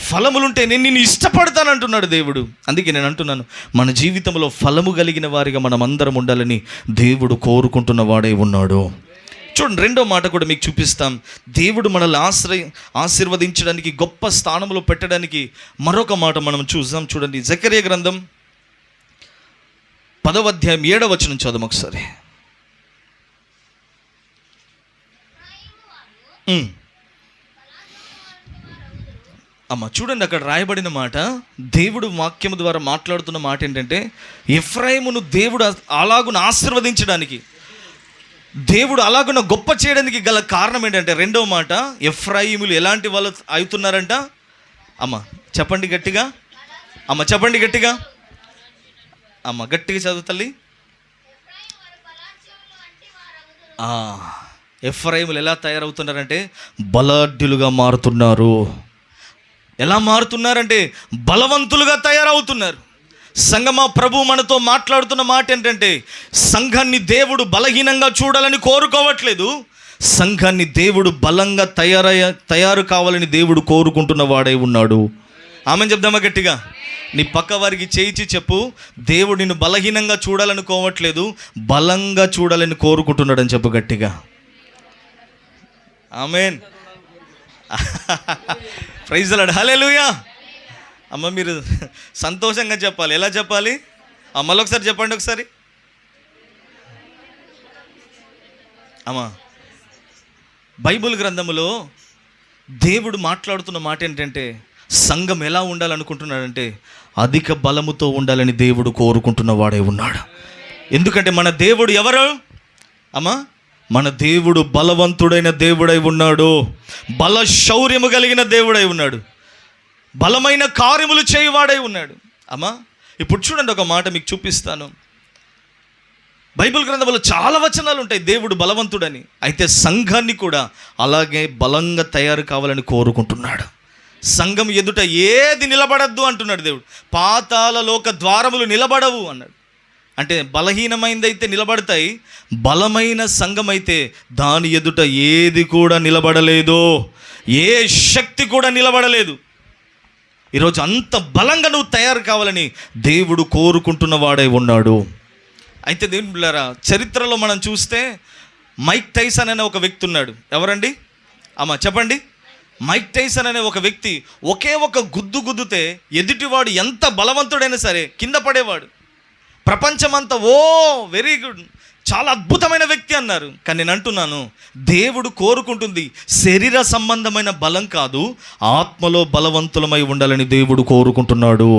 ఫలములుంటే నేను నిన్ను ఇష్టపడతాను అంటున్నాడు దేవుడు. అందుకే నేను అంటున్నాను, మన జీవితంలో ఫలము కలిగిన వారిగా మనం అందరం ఉండాలని దేవుడు కోరుకుంటున్న వాడే ఉన్నాడు. చూడండి, రెండో మాట కూడా మీకు చూపిస్తాం. దేవుడు మనల్ని ఆశీర్వదించడానికి, గొప్ప స్థానంలో పెట్టడానికి మరొక మాట మనం చూద్దాం. చూడండి, జకర్యా గ్రంథం 10వ అధ్యాయం 7వ వచనం చదువు ఒకసారి. అమ్మ చూడండి, అక్కడ రాయబడిన మాట, దేవుడు వాక్యము ద్వారా మాట్లాడుతున్న మాట ఏంటంటే, ఎఫ్రాయిమును దేవుడు అలాగున ఆశీర్వదించడానికి, దేవుడు అలాగున గొప్ప చేయడానికి గల కారణం ఏంటంటే, రెండవ మాట, ఎఫ్రాయిములు ఎలాంటి వాళ్ళు అవుతున్నారంట? అమ్మ చెప్పండి గట్టిగా, అమ్మ చెప్పండి గట్టిగా, అమ్మ గట్టిగా చదువు తల్లి. ఎఫ్రాయిములు ఎలా తయారవుతున్నారంటే బలాఢ్యులుగా మారుతున్నారు. ఎలా మారుతున్నారంటే బలవంతులుగా తయారవుతున్నారు. సంగమా, ప్రభు మనతో మాట్లాడుతున్న మాట ఏంటంటే, సంఘాన్ని దేవుడు బలహీనంగా చూడాలని కోరుకోవట్లేదు, సంఘాన్ని దేవుడు బలంగా తయారు కావాలని దేవుడు కోరుకుంటున్న వాడై ఉన్నాడు. ఆమెను చెప్దామా గట్టిగా? నీ పక్క వారికి చేయించి చెప్పు, దేవుడు నిన్ను బలహీనంగా చూడాలనుకోవట్లేదు, బలంగా చూడాలని కోరుకుంటున్నాడు అని చెప్పు గట్టిగా. Amen. Praise the Lord. Hallelujah. అమ్మ మీరు సంతోషంగా చెప్పాలి. ఎలా చెప్పాలి? మళ్ళొకసారి చెప్పండి ఒకసారి. అమ్మా, బైబిల్ గ్రంథములో దేవుడు మాట్లాడుతున్న మాట ఏంటంటే, సంఘం ఎలా ఉండాలనుకుంటున్నాడంటే అధిక బలముతో ఉండాలని దేవుడు కోరుకుంటున్న వాడే ఉన్నాడు. ఎందుకంటే మన దేవుడు ఎవరు? అమ్మా, మన దేవుడు బలవంతుడైన దేవుడై ఉన్నాడు, బల శౌర్యము కలిగిన దేవుడై ఉన్నాడు, బలమైన కార్యములు చేయవాడై ఉన్నాడు. అమ్మా ఇప్పుడు చూడండి, ఒక మాట మీకు చూపిస్తాను. బైబిల్ గ్రంథంలో చాలా వచనాలు ఉంటాయి దేవుడు బలవంతుడని. అయితే సంఘాన్ని కూడా అలాగే బలంగా తయారు కావాలని కోరుకుంటున్నాడు. సంఘం ఎదుట ఏది నిలబడద్దు అంటున్నాడు దేవుడు. పాతాళ లోక ద్వారములు నిలబడవు అన్నాడు. అంటే బలహీనమైనదైతే నిలబడతాయి, బలమైన సంఘం అయితే దాని ఎదుట ఏది కూడా నిలబడలేదు, ఏ శక్తి కూడా నిలబడలేదు. ఈరోజు అంత బలంగా నువ్వు తయారు కావాలని దేవుడు కోరుకుంటున్న వాడై ఉన్నాడు. అయితే దేవుని బిడ్డలారా, చరిత్రలో మనం చూస్తే మైక్ టైసన్ అనే ఒక వ్యక్తి ఉన్నాడు. ఎవరండి? అమ్మ చెప్పండి. మైక్ టైసన్ అనే ఒక వ్యక్తి ఒకే ఒక గుద్దుతే ఎదుటివాడు ఎంత బలవంతుడైనా సరే కింద పడేవాడు. ప్రపంచమంతా వెరీ గుడ్, చాలా అద్భుతమైన వ్యక్తి అన్నారు. కానీ నేను అంటున్నాను, దేవుడు కోరుకుంటుంది శరీర సంబంధమైన బలం కాదు, ఆత్మలో బలవంతులమై ఉండాలని దేవుడు కోరుకుంటున్నాడు.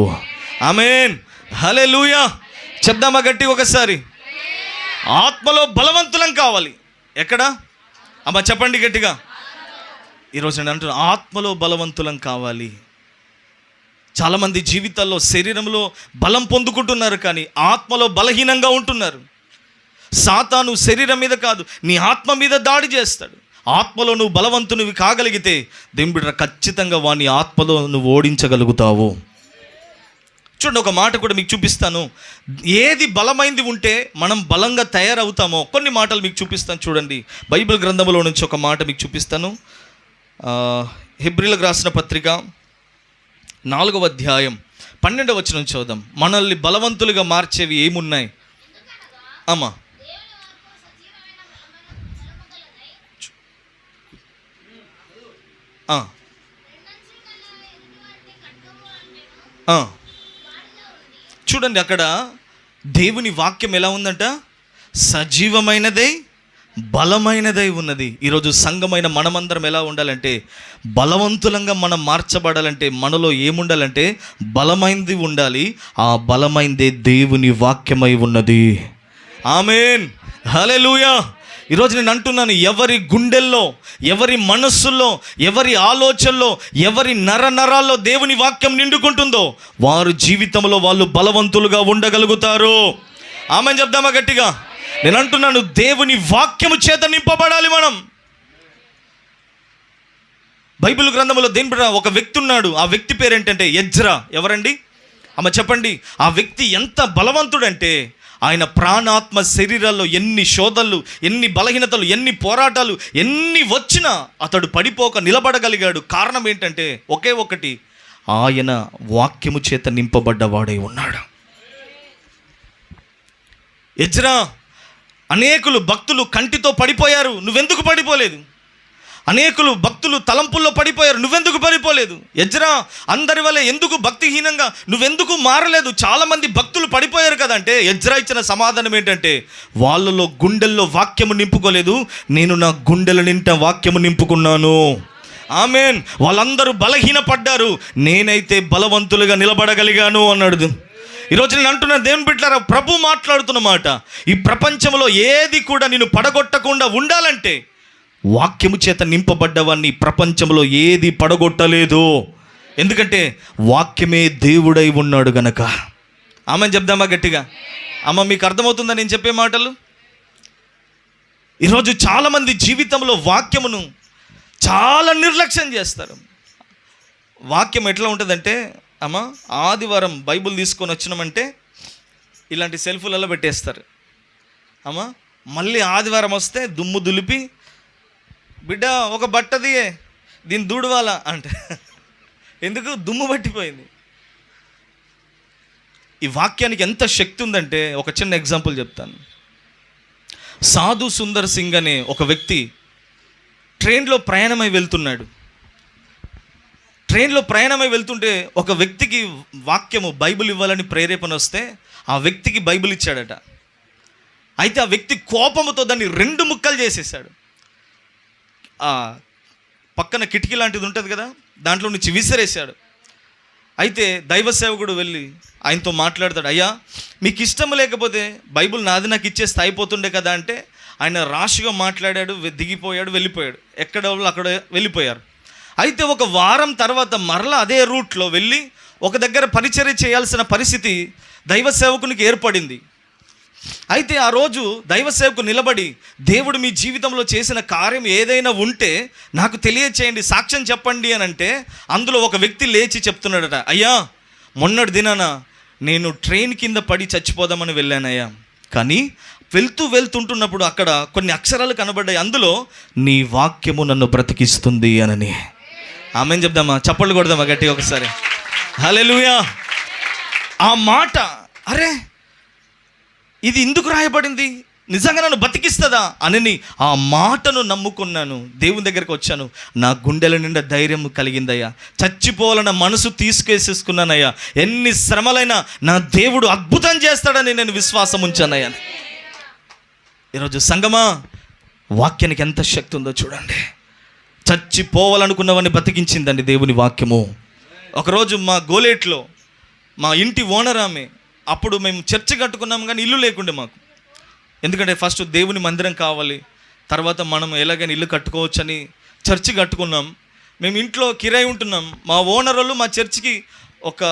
ఆమేన్. హల్లెలూయా. చెప్దామా గట్టి ఒకసారి? ఆత్మలో బలవంతులం కావాలి. ఎక్కడ? అమ్మ చెప్పండి గట్టిగా. ఈరోజు నేను అంటున్నా, ఆత్మలో బలవంతులం కావాలి. చాలామంది జీవితాల్లో శరీరంలో బలం పొందుకుంటున్నారు, కానీ ఆత్మలో బలహీనంగా ఉంటున్నారు. సాతాను శరీరం మీద కాదు, నీ ఆత్మ మీద దాడి చేస్తాడు. ఆత్మలో నువ్వు బలవంతునివి కాగలిగితే దేవుని బిడ్డ ఖచ్చితంగా వాని ఆత్మలో నువ్వు ఓడించగలుగుతావు. చూడండి, ఒక మాట కూడా మీకు చూపిస్తాను. ఏది బలమైంది ఉంటే మనం బలంగా తయారవుతామో కొన్ని మాటలు మీకు చూపిస్తాను. చూడండి, బైబిల్ గ్రంథంలో నుంచి ఒక మాట మీకు చూపిస్తాను. హెబ్రీలకు రాసిన పత్రిక 4వ అధ్యాయం 12వ వచనం చదువుదాం. మనల్ని బలవంతులుగా మార్చేవి ఏమున్నాయి అమ్మా? చూడండి, అక్కడ దేవుని వాక్యం ఎలా ఉందంట? సజీవమైనదై బలమైనదై ఉన్నది. ఈరోజు సంఘమైన మనమందరం ఎలా ఉండాలంటే, బలవంతులంగా మనం మార్చబడాలంటే మనలో ఏముండాలంటే బలమైనది ఉండాలి. ఆ బలమైనదే దేవుని వాక్యమై ఉన్నది. ఆమేన్, హల్లెలూయా. ఈరోజు నేను అంటున్నాను, ఎవరి గుండెల్లో, ఎవరి మనస్సుల్లో, ఎవరి ఆలోచనలో, ఎవరి నరాల్లో దేవుని వాక్యం నిండుకుంటుందో వారు జీవితంలో వాళ్ళు బలవంతులుగా ఉండగలుగుతారు. ఆమేన్ చెప్దామా గట్టిగా? నేను అంటున్నాను, దేవుని వాక్యము చేత నింపబడాలి మనం. బైబిల్ గ్రంథంలో దేని ఒక వ్యక్తి ఉన్నాడు. ఆ వ్యక్తి పేరేంటంటే ఎజ్రా. ఎవరండి అమ్మ చెప్పండి? ఆ వ్యక్తి ఎంత బలవంతుడంటే ఆయన ప్రాణాత్మ శరీరాల్లో ఎన్ని శోధనలు, ఎన్ని బలహీనతలు, ఎన్ని పోరాటాలు ఎన్ని వచ్చినా అతడు పడిపోక నిలబడగలిగాడు. కారణం ఏంటంటే ఒకే ఒకటి, ఆయన వాక్యము చేత నింపబడ్డవాడై ఉన్నాడు. ఎజ్రా, అనేకులు భక్తులు కంటితో పడిపోయారు, నువ్వెందుకు పడిపోలేదు? అనేకులు భక్తులు తలంపుల్లో పడిపోయారు, నువ్వెందుకు పడిపోలేదు? ఎజ్రా, అందరి వల్ల ఎందుకు భక్తిహీనంగా నువ్వెందుకు మారలేదు? చాలామంది భక్తులు పడిపోయారు కదంటే ఎజ్రా ఇచ్చిన సమాధానం ఏంటంటే, వాళ్ళలో గుండెల్లో వాక్యము నింపుకోలేదు, నేను నా గుండెల నింట వాక్యము నింపుకున్నాను. ఆమేన్. వాళ్ళందరూ బలహీనపడ్డారు, నేనైతే బలవంతులుగా నిలబడగలిగాను అన్నాడు. ఈరోజు నేను అంటున్న దేవుని బిడ్డలారా, ప్రభు మాట్లాడుతున్న మాట, ఈ ప్రపంచంలో ఏది కూడా నిన్ను పడగొట్టకుండా ఉండాలంటే వాక్యము చేత నింపబడ్డవాన్ని ప్రపంచంలో ఏది పడగొట్టలేదు. ఎందుకంటే వాక్యమే దేవుడై ఉన్నాడు గనక. ఆమెను చెప్దామా గట్టిగా? అమ్మ, మీకు అర్థమవుతుందా నేను చెప్పే మాటలు? ఈరోజు చాలామంది జీవితంలో వాక్యమును చాలా నిర్లక్ష్యం చేస్తారు. వాక్యం ఎట్లా ఉంటుందంటే, అమ్మ, ఆదివారం బైబిల్ తీసుకొని వచ్చినామంటే ఇలాంటి సెల్ఫులలో పెట్టేస్తారు. అమ్మ, మళ్ళీ ఆదివారం వస్తే దుమ్ము దులిపి, బిడ్డ ఒక బట్టది దీన్ని దూడవాలా అంటే, ఎందుకు? దుమ్ము పట్టిపోయింది. ఈ వాక్యానికి ఎంత శక్తి ఉందంటే ఒక చిన్న ఎగ్జాంపుల్ చెప్తాను. సాధు సుందర్ సింగ్ అనే ఒక వ్యక్తి ట్రైన్లో ప్రయాణమై వెళ్తున్నాడు. ట్రైన్లో ప్రయాణమై వెళ్తుంటే ఒక వ్యక్తికి వాక్యము బైబిల్ ఇవ్వాలని ప్రేరేపణ వస్తే ఆ వ్యక్తికి బైబిల్ ఇచ్చాడట. అయితే ఆ వ్యక్తి కోపముతో దాన్ని 2 ముక్కలు చేసేసాడు. పక్కన కిటికీ లాంటిది ఉంటుంది కదా, దాంట్లో నుంచి విసిరేశాడు. అయితే దైవ సేవకుడు వెళ్ళి ఆయనతో మాట్లాడతాడు, అయ్యా మీకు ఇష్టం లేకపోతే బైబిల్ నాది నాకు ఇచ్చేస్తే అయిపోతుండే కదా అంటే, ఆయన రాష్గా మాట్లాడాడు, దిగిపోయాడు, వెళ్ళిపోయాడు. ఎక్కడ వాళ్ళు అక్కడ వెళ్ళిపోయారు. అయితే ఒక వారం తర్వాత మరలా అదే రూట్లో వెళ్ళి ఒక దగ్గర పరిచర్య చేయాల్సిన పరిస్థితి దైవ సేవకునికి ఏర్పడింది. అయితే ఆ రోజు దైవ సేవకు నిలబడి, దేవుడు మీ జీవితంలో చేసిన కార్యం ఏదైనా ఉంటే నాకు తెలియచేయండి, సాక్ష్యం చెప్పండి అని అంటే, అందులో ఒక వ్యక్తి లేచి చెప్తున్నాడట, అయ్యా మొన్నటి దినాన నేను ట్రైన్ కింద పడి చచ్చిపోదామని వెళ్ళానయ్యా, కానీ వెళ్తుంటున్నప్పుడు అక్కడ కొన్ని అక్షరాలు కనబడ్డాయి, అందులో నీ వాక్యము నన్ను బ్రతికిస్తుంది అనని. ఆమెను చెప్దామా? చప్పట్లు కొడదామా గట్టిగా ఒకసారి? హల్లెలూయా. ఆ మాట, అరే ఇది ఎందుకు రాయబడింది, నిజంగా నన్ను బతికిస్తుందా అని ఆ మాటను నమ్ముకున్నాను. దేవుని దగ్గరికి వచ్చాను, నా గుండెల నిండా ధైర్యం కలిగిందయ్యా, చచ్చిపోవాలన్న మనసు తీసుకేసేసుకున్నానయ్యా, ఎన్ని శ్రమలైనా నా దేవుడు అద్భుతం చేస్తాడని నేను విశ్వాసం ఉంచానయ్యా. ఈరోజు సంగమా, వాక్యానికి ఎంత శక్తి ఉందో చూడండి. చచ్చిపోవాలనుకున్నవన్నీ బతికించిందండి దేవుని వాక్యము. ఒకరోజు మా గోలేట్లో మా ఇంటి ఓనర్ ఆమె, అప్పుడు మేము చర్చి కట్టుకున్నాం కానీ ఇల్లు లేకుండే మాకు. ఎందుకంటే ఫస్ట్ దేవుని మందిరం కావాలి, తర్వాత మనం ఎలాగైనా ఇల్లు కట్టుకోవచ్చని చర్చి కట్టుకున్నాం. మేము ఇంట్లో కిరాయి ఉంటున్నాం. మా ఓనర్ వాళ్ళు మా చర్చికి ఒక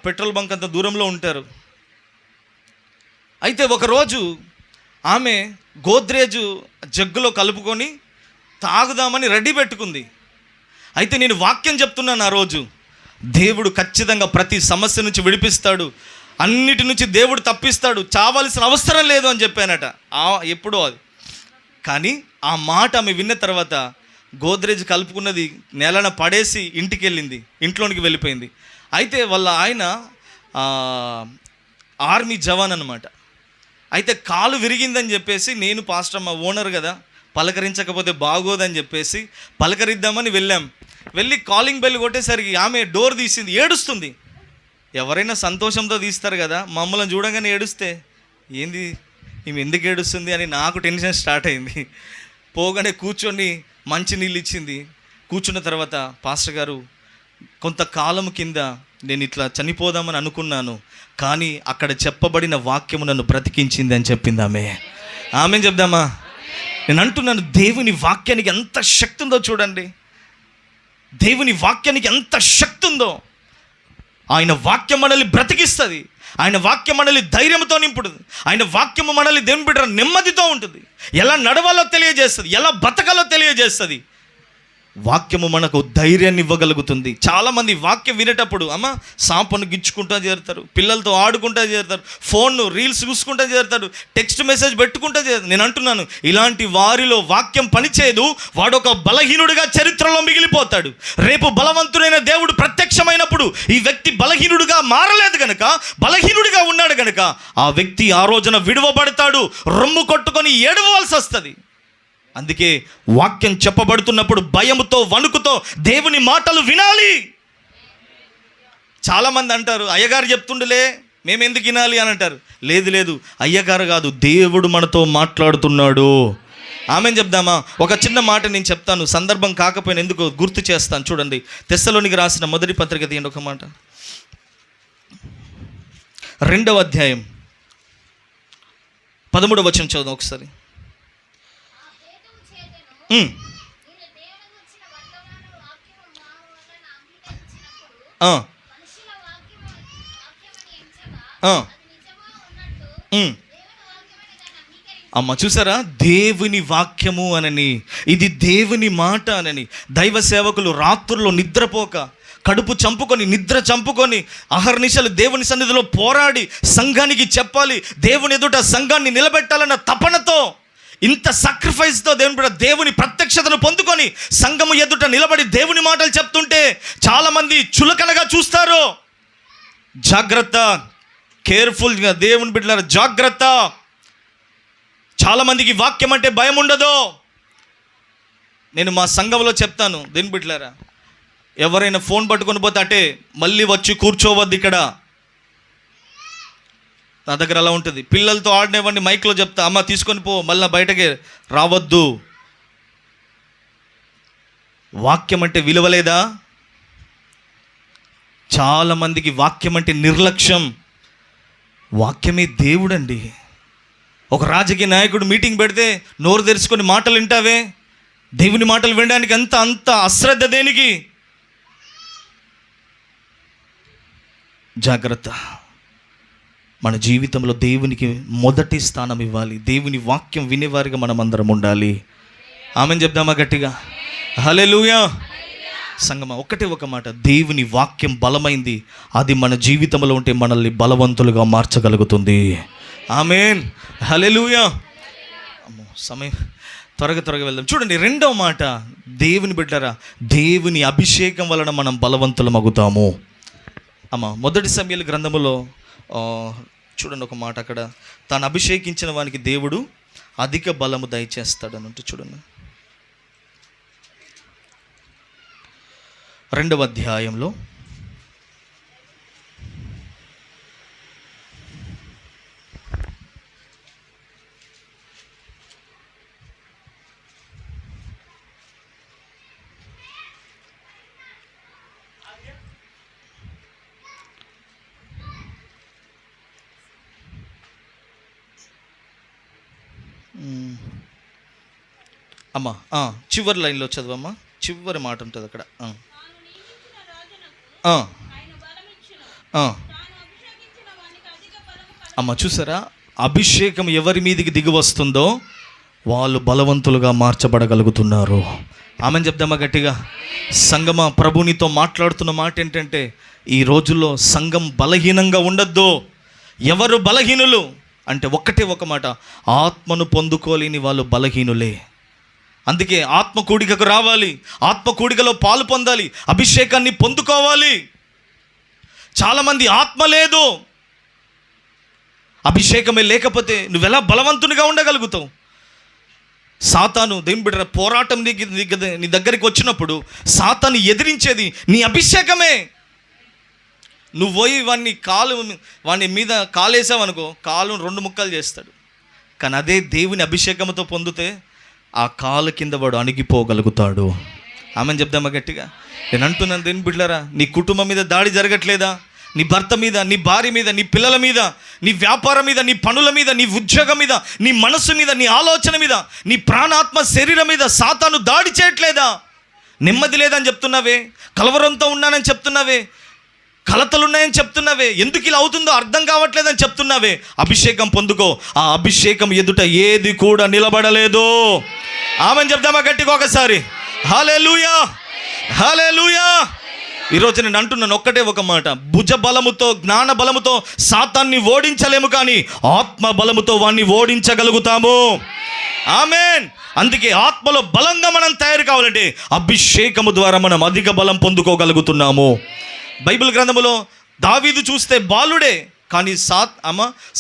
పెట్రోల్ బంక్ అంత దూరంలో ఉంటారు. అయితే ఒకరోజు ఆమె గోద్రేజు జగ్గులో కలుపుకొని తాగుదామని రెడీ పెట్టుకుంది. అయితే నేను వాక్యం చెప్తున్నాను ఆ రోజు, దేవుడు ఖచ్చితంగా ప్రతి సమస్య నుంచి విడిపిస్తాడు, అన్నిటి నుంచి దేవుడు తప్పిస్తాడు, చావాల్సిన అవసరం లేదు అని చెప్పానట. ఎప్పుడో అది. కానీ ఆ మాట ఆమె విన్న తర్వాత గోద్రేజ్ కలుపుకున్నది నేలన పడేసి ఇంటికి వెళ్ళింది, ఇంట్లోనికి వెళ్ళిపోయింది. అయితే వాళ్ళ ఆయన ఆర్మీ జవాన్ అనమాట. అయితే కాలు విరిగిందని చెప్పేసి నేను పాస్టర్ మా ఓనర్ కదా, పలకరించకపోతే బాగోదని చెప్పేసి పలకరిద్దామని వెళ్ళాం. వెళ్ళి కాలింగ్ బెల్ కొట్టేసరికి ఆమె డోర్ తీసింది, ఏడుస్తుంది. ఎవరైనా సంతోషంతో తీస్తారు కదా, మమ్మల్ని చూడగానే ఏడుస్తే ఏంది ఈమె ఎందుకు ఏడుస్తుంది అని నాకు టెన్షన్ స్టార్ట్ అయింది. పోగానే కూర్చొని మంచి నీళ్ళు ఇచ్చింది. కూర్చున్న తర్వాత పాస్టర్ గారు, కొంతకాలం కింద నేను ఇట్లా చనిపోదామని అనుకున్నాను, కానీ అక్కడ చెప్పబడిన వాక్యము నన్ను బ్రతికించింది అని చెప్పింది ఆమె. ఆమె చెప్దామా? నేను అంటున్నాను, దేవుని వాక్యానికి ఎంత శక్తి ఉందో చూడండి. దేవుని వాక్యానికి ఎంత శక్తి ఉందో. ఆయన వాక్యం మనల్ని బ్రతికిస్తుంది. ఆయన వాక్యం మనల్ని ధైర్యంతో నింపుతుంది. ఆయన వాక్యము మనల్ని దేవుని బిడ్డ నెమ్మదితో ఉంటుంది. ఎలా నడవాలో తెలియజేస్తుంది, ఎలా బతకాలో తెలియజేస్తుంది. వాక్యము మనకు ధైర్యాన్ని ఇవ్వగలుగుతుంది. చాలామంది వాక్యం వినేటప్పుడు సాంపను గిచ్చుకుంటూ చేరుతారు, పిల్లలతో ఆడుకుంటూ చేరుతారు, ఫోన్ రీల్స్ చూసుకుంటూ చేరుతారు, టెక్స్ట్ మెసేజ్ పెట్టుకుంటూ చేరుతారు. నేను అంటున్నాను, ఇలాంటి వారిలో వాక్యం పనిచేయదు. వాడు ఒక బలహీనుడిగా చరిత్రలో మిగిలిపోతాడు. రేపు బలవంతుడైన దేవుడు ప్రత్యక్షమైనప్పుడు ఈ వ్యక్తి బలహీనుడిగా మారలేదు గనక, బలహీనుడిగా ఉన్నాడు గనక ఆ వ్యక్తి ఆ రోజున విడువబడతాడు, రొమ్ము కొట్టుకొని ఏడవలసి వస్తుంది. అందుకే వాక్యం చెప్పబడుతున్నప్పుడు భయముతో వణుకుతో దేవుని మాటలు వినాలి. చాలామంది అంటారు, అయ్యగారు చెప్తుండలే మేము ఎందుకు వినాలి అని అంటారు. లేదు లేదు, అయ్యగారు కాదు, దేవుడు మనతో మాట్లాడుతున్నాడు. ఆమెను చెప్దామా? ఒక చిన్న మాట నేను చెప్తాను, సందర్భం కాకపోయినా ఎందుకు గుర్తు చేస్తాను. చూడండి, తెస్సలోనికి రాసిన మొదటి పత్రిక తీయండి ఒక మాట, 2వ అధ్యాయం 13వ వచనం చదువు ఒకసారి. అమ్మ చూసారా, దేవుని వాక్యము అనని, ఇది దేవుని మాట అనని దైవ సేవకులు రాత్రుల్లో నిద్రపోక, కడుపు చంపుకొని, నిద్ర చంపుకొని, అహర్నిశలు దేవుని సన్నిధిలో పోరాడి సంఘానికి చెప్పాలి, దేవుని ఎదుట సంఘాన్ని నిలబెట్టాలన్న తపనతో, ఇంత సాక్రిఫైస్తో దేవుని ప్రత్యక్షతను పొందుకొని సంఘము ఎదుట నిలబడి దేవుని మాటలు చెప్తుంటే చాలామంది చులకనగా చూస్తారు. జాగ్రత్త, కేర్ఫుల్గా దేవుని బిడ్డలారా, జాగ్రత్త. చాలామందికి వాక్యం అంటే భయం ఉండదు. నేను మా సంఘంలో చెప్తాను, దేవుని బిడ్డలారా, ఎవరైనా ఫోన్ పట్టుకొని పోతే అటే మళ్ళీ వచ్చి కూర్చోవద్దు. ఇక్కడ నా దగ్గర అలా ఉంటుంది. పిల్లలతో ఆడినేవాడిని మైక్లో చెప్తా, అమ్మ తీసుకొని పో, మళ్ళీ బయటకి రావద్దు. వాక్యం అంటే విలువలేదా? చాలామందికి వాక్యం అంటే నిర్లక్ష్యం. వాక్యమే దేవుడండి. ఒక రాజకీయ నాయకుడు మీటింగ్ పెడితే నోరు తెరుచుకొని మాటలు వింటావే, దేవుని మాటలు వినడానికి అంత అశ్రద్ధ దేనికి? జాగ్రత్త. మన జీవితంలో దేవునికి మొదటి స్థానం ఇవ్వాలి. దేవుని వాక్యం వినేవారిగా మనం అందరం ఉండాలి. ఆమెను చెప్దామా గట్టిగా? హల్లెలూయా. సంగమా, ఒకటే ఒక మాట, దేవుని వాక్యం బలమైంది. అది మన జీవితంలో ఉంటే మనల్ని బలవంతులుగా మార్చగలుగుతుంది. ఆమేన్, హల్లెలూయా. అమ్మో, సమయం త్వరగా వెళ్దాం. చూడండి, 2వ మాట, దేవుని బిడ్డరా, దేవుని అభిషేకం వలన మనం బలవంతులమగుతాము. మొదటి సమూయేలు గ్రంథములో చూడండి ఒక మాట, అక్కడ తాను అభిషేకించిన వానికి దేవుడు అధిక బలము దయచేస్తాడు అన్నట్టు. చూడండి, 2వ అధ్యాయంలో చివరి లైన్లో చదవమ్మా, చివరి మాట ఉంటుంది అక్కడ. చూసారా, అభిషేకం ఎవరి మీదికి దిగి వస్తుందో వాళ్ళు బలవంతులుగా మార్చబడగలుగుతున్నారు. ఆమెను చెప్దామా గట్టిగా? సంఘమా, ప్రభు నీతో మాట్లాడుతున్న మాట ఏంటంటే, ఈ రోజుల్లో సంఘం బలహీనంగా ఉండొద్దు. ఎవరు బలహీనులు అంటే ఒక్కటే ఒక మాట, ఆత్మను పొందుకోలేని వాళ్ళు బలహీనులే. అందుకే ఆత్మ కూడికకు రావాలి, ఆత్మ కూడికలో పాలు పొందాలి, అభిషేకాన్ని పొందుకోవాలి. చాలామంది ఆత్మ లేదు, అభిషేకమే లేకపోతే నువ్వెలా బలవంతునిగా ఉండగలుగుతావు? సాతాను దేవుని బిడ్డ పోరాటం నీ దగ్గరికి వచ్చినప్పుడు సాతాను ఎదిరించేది నీ అభిషేకమే. నువ్వు పోయి వాని మీద కాలేసావనుకో, కాలు 2 ముక్కలు చేస్తాడు. కానీ అదే దేవుని అభిషేకంతో పొందితే ఆ కాలు కింద వాడు అణిగిపోగలుగుతాడు. ఆమెను చెప్దామా గట్టిగా? నేను అంటున్నాను దేవుని బిడ్డలారా, నీ కుటుంబం మీద దాడి జరగట్లేదా? నీ భర్త మీద, నీ భార్య మీద, నీ పిల్లల మీద, నీ వ్యాపారం మీద, నీ పనుల మీద, నీ ఉద్యోగం మీద, నీ మనసు మీద, నీ ఆలోచన మీద, నీ ప్రాణాత్మ శరీరం మీద సాతాను దాడి చేయట్లేదా? నెమ్మది లేదని చెప్తున్నావే, కలవరంతో ఉన్నానని చెప్తున్నావే, కలతలున్నాయని చెప్తున్నావే, ఎందుకు ఇలా అవుతుందో అర్థం కావట్లేదని చెప్తున్నావే. అభిషేకం పొందుకో. ఆ అభిషేకం ఎదుట ఏది కూడా నిలబడలేదు. ఆమెను చెప్దామా గట్టిగా ఒకసారి? హల్లెలూయా, హల్లెలూయా. ఈరోజు నేను అంటున్నాను ఒక్కటే ఒక మాట, భుజ బలముతో, జ్ఞాన బలముతో సాతాన్ని ఓడించలేము, కానీ ఆత్మ బలముతో వాణ్ణి ఓడించగలుగుతాము. ఆమేన్. అందుకే ఆత్మలో బలంగా మనం తయారు కావాలంటే అభిషేకము ద్వారా మనం అధిక బలం పొందుకోగలుగుతున్నాము. బైబిల్ గ్రంథములో దావీదు చూస్తే బాలుడే, కానీ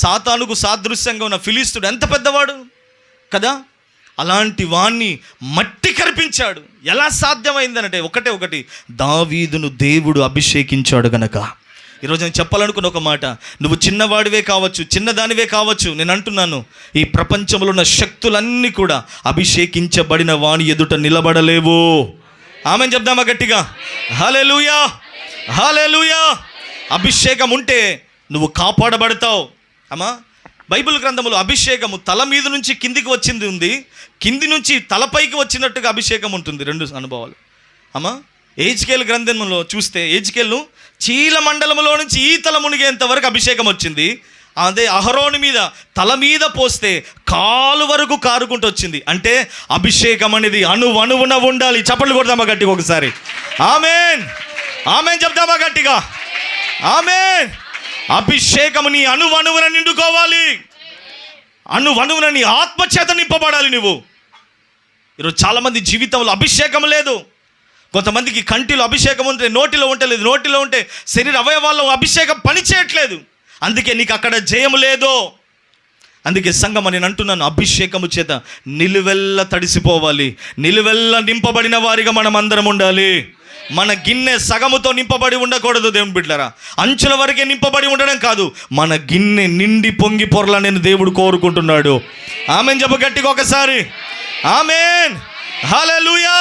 సాతానుకు సాదృశ్యంగా ఉన్న ఫిలిస్తీయుడు ఎంత పెద్దవాడు కదా. అలాంటి వాణ్ణి మట్టి కరిపించాడు. ఎలా సాధ్యమైందనంటే ఒకటి, దావీదును దేవుడు అభిషేకించాడు గనక. ఈరోజు నేను చెప్పాలనుకున్న ఒక మాట, నువ్వు చిన్నవాడివే కావచ్చు, చిన్నదానివే కావచ్చు, నేను అంటున్నాను, ఈ ప్రపంచంలో ఉన్న శక్తులన్నీ కూడా అభిషేకించబడిన వాణి ఎదుట నిలబడలేవు. ఆమెను చెప్దామా గట్టిగా? హల్లెలూయా, హల్లెలూయా. అభిషేకం ఉంటే నువ్వు కాపాడబడతావు. అమ్మా, బైబిల్ గ్రంథంలో అభిషేకము తల మీద నుంచి కిందికి వచ్చింది ఉంది, కింది నుంచి తలపైకి వచ్చినట్టుగా అభిషేకం ఉంటుంది. 2 అనుభవాలు. అమ్మా, హెజ్కేలు గ్రంథంలో చూస్తే హెజ్కేలు చీల మండలంలో నుంచి ఈ తల మునిగేంత వరకు అభిషేకం వచ్చింది. అదే అహరోను మీద తల మీద పోస్తే కాలు వరకు కారుకుంటూ వచ్చింది. అంటే అభిషేకం అనేది అణువణువున ఉండాలి. చప్పట్లు కొడదామా గట్టిగా ఒకసారి? ఆమేన్, ఆమేన్ చెప్దామా గట్టిగా? ఆమేన్. అభిషేకము నీ అణువణువున నిండుకోవాలి, అణువణువున నీ ఆత్మచేత నింపబడాలి నువ్వు. ఈరోజు చాలామంది జీవితంలో అభిషేకం లేదు. కొంతమందికి కంటిలో అభిషేకం ఉంటే నోటిలో ఉంటలేదు, నోటిలో ఉంటే శరీర అవయవాల్లో అభిషేకం పని చేయట్లేదు. అందుకే నీకు అక్కడ జయము లేదు. అందుకే సంఘం నేను అంటున్నాను, అభిషేకము చేత నిలువెల్ల తడిసిపోవాలి, నిలువెల్ల నింపబడిన వారిగా మనం అందరం ఉండాలి. మన గిన్నె సగముతో నింపబడి ఉండకూడదు దేవుని బిడ్డలారా. అంచుల వరకే నింపబడి ఉండడం కాదు, మన గిన్నె నిండి పొంగి పొరలని దేవుడు కోరుకుంటున్నాడు. ఆమేన్ చెప్పు గట్టిగా ఒకసారి? ఆమేన్, హల్లెలూయా.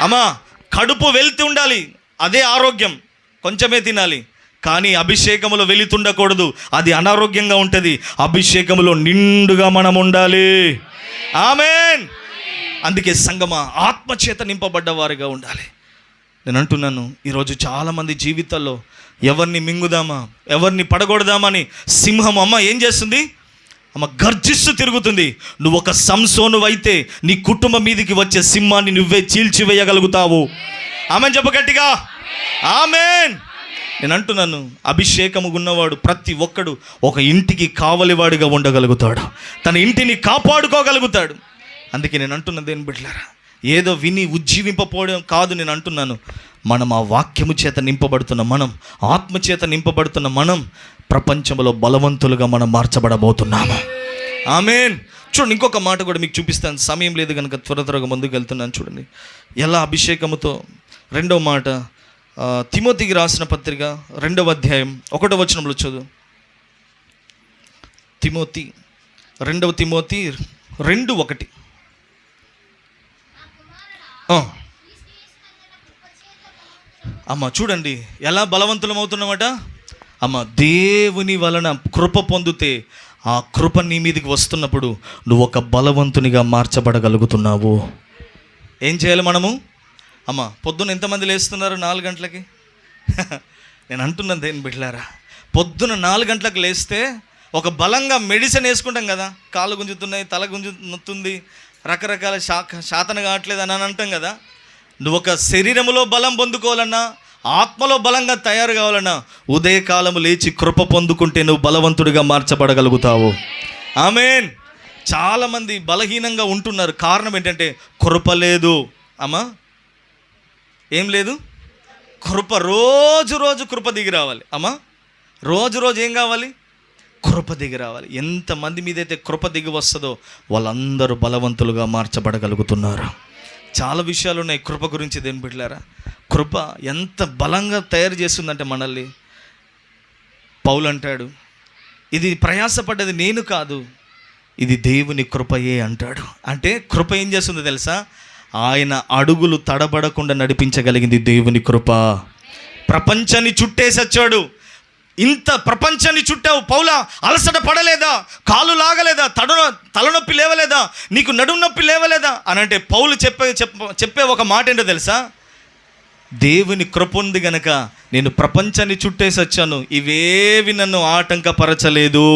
అమ్మా, కడుపు వెళ్తూ ఉండాలి, అదే ఆరోగ్యం. కొంచెమే తినాలి, కానీ అభిషేకములో వెళుతుండకూడదు, అది అనారోగ్యంగా ఉంటుంది. అభిషేకములో నిండుగా మనం ఉండాలి. ఆమేన్. అందుకే సంగమా, ఆత్మచేత నింపబడ్డ వారిగా ఉండాలి. నేను అంటున్నాను, ఈరోజు చాలామంది జీవితాల్లో ఎవరిని మింగుదామా, ఎవరిని పడగొడదామని సింహం ఏం చేస్తుంది? గర్జిస్తూ తిరుగుతుంది. నువ్వు ఒక సంసోను అయితే నీ కుటుంబం మీదకి వచ్చే సింహాన్ని నువ్వే చీల్చివేయగలుగుతావు. ఆమేన్ చెప్పు గట్టిగా? ఆమేన్. నేను అంటున్నాను, అభిషేకము ఉన్నవాడు ప్రతి ఒక్కడు ఒక ఇంటికి కావలివాడిగా ఉండగలుగుతాడు, తన ఇంటిని కాపాడుకోగలుగుతాడు. అందుకే నేను అంటున్నది దేని బిడ్డలారా, ఏదో విని ఉజ్జీవింపపోవడం కాదు. నేను అంటున్నాను, మనం ఆ వాక్యము చేత నింపబడుతున్న మనం, ఆత్మచేత నింపబడుతున్న మనం ప్రపంచంలో బలవంతులుగా మనం మార్చబడబోతున్నాము. ఆమేన్. చూడండి, ఇంకొక మాట కూడా మీకు చూపిస్తాను, సమయం లేదు కనుక త్వరగా ముందుకు వెళ్తున్నాను. చూడండి ఎలా అభిషేకముతో. 2వ మాట, తిమోతికి రాసిన పత్రిక 2వ అధ్యాయం 1వ వచనంలో చదువు. 2 తిమోతి 2:1. అమ్మ చూడండి ఎలా బలవంతులం అవుతున్నామట. అమ్మ, దేవుని వలన కృప పొందితే ఆ కృప నీ మీదకి వస్తున్నప్పుడు నువ్వు ఒక బలవంతునిగా మార్చబడగలుగుతున్నావు. ఏం చేయాలి మనము? అమ్మ, పొద్దున్న ఎంతమంది లేస్తున్నారు 4 గంటలకి? నేను అంటున్నాను దేని బిడ్డలారా, పొద్దున 4 గంటలకు లేస్తే ఒక బలంగా మెడిసిన్ వేసుకుంటాం కదా, కాళ్ళు గుంజుతున్నాయి, తల నొత్తుంది, రకరకాల శాతన కావట్లేదు అని అంటాం కదా. నువ్వు ఒక శరీరములో బలం పొందుకోవాలన్నా, ఆత్మలో బలంగా తయారు కావాలన్నా ఉదయకాలము లేచి కృప పొందుకుంటే నువ్వు బలవంతుడిగా మార్చబడగలుగుతావు. ఆమేన్. చాలామంది బలహీనంగా ఉంటున్నారు. కారణం ఏంటంటే కృప లేదు. అమ్మా ఏం లేదు? కృప. రోజు రోజు కృప దిగి రావాలి. అమ్మా రోజు రోజు ఏం కావాలి? కృప దిగి రావాలి. ఎంతమంది మీదైతే కృప దిగి వస్తుందో వాళ్ళందరూ బలవంతులుగా మార్చబడగలుగుతున్నారు. చాలా విషయాలు ఉన్నాయి కృప గురించి. దేని బిడ్డలారా, కృప ఎంత బలంగా తయారు చేస్తుందంటే మనల్ని. పౌలు అంటాడు, ఇది ప్రయాసపడ్డది నేను కాదు, ఇది దేవుని కృపయే అంటాడు. అంటే కృప ఏం చేస్తుందో తెలుసా? ఆయన అడుగులు తడబడకుండా నడిపించగలిగింది దేవుని కృప. ప్రపంచాన్ని చుట్టేసొచ్చాడు. ఇంత ప్రపంచాన్ని చుట్టావు పౌలా, అలసట పడలేదా? కాలు లాగలేదా? తలనొప్పి లేవలేదా? నీకు నడుము నొప్పి లేవలేదా అని అంటే పౌలు చెప్పే ఒక మాట ఏంటో తెలుసా? దేవుని కృప ఉంది గనక నేను ప్రపంచాన్ని చుట్టేసి వచ్చాను, ఇవేవి నన్ను ఆటంకపరచలేదు.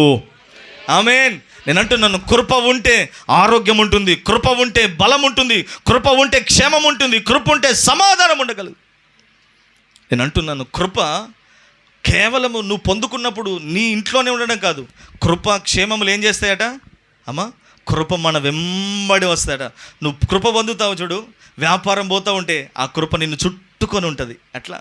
ఆమేన్. నేను అంటున్నాను, కృప ఉంటే ఆరోగ్యం ఉంటుంది, కృప ఉంటే బలం ఉంటుంది, కృప ఉంటే క్షేమం ఉంటుంది, కృప ఉంటే సమాధానం ఉండగలదు. నేను అంటున్నాను, కృప కేవలము నువ్వు పొందుకున్నప్పుడు నీ ఇంట్లోనే ఉండడం కాదు, కృప క్షేమములు ఏం చేస్తాయట? అమ్మా కృప మన వెంబడి వస్తాయట. నువ్వు కృప పొందుతావు చూడు, వ్యాపారం పోతూ ఉంటే ఆ కృప నిన్ను చుట్టుకొని ఉంటుంది. అట్లా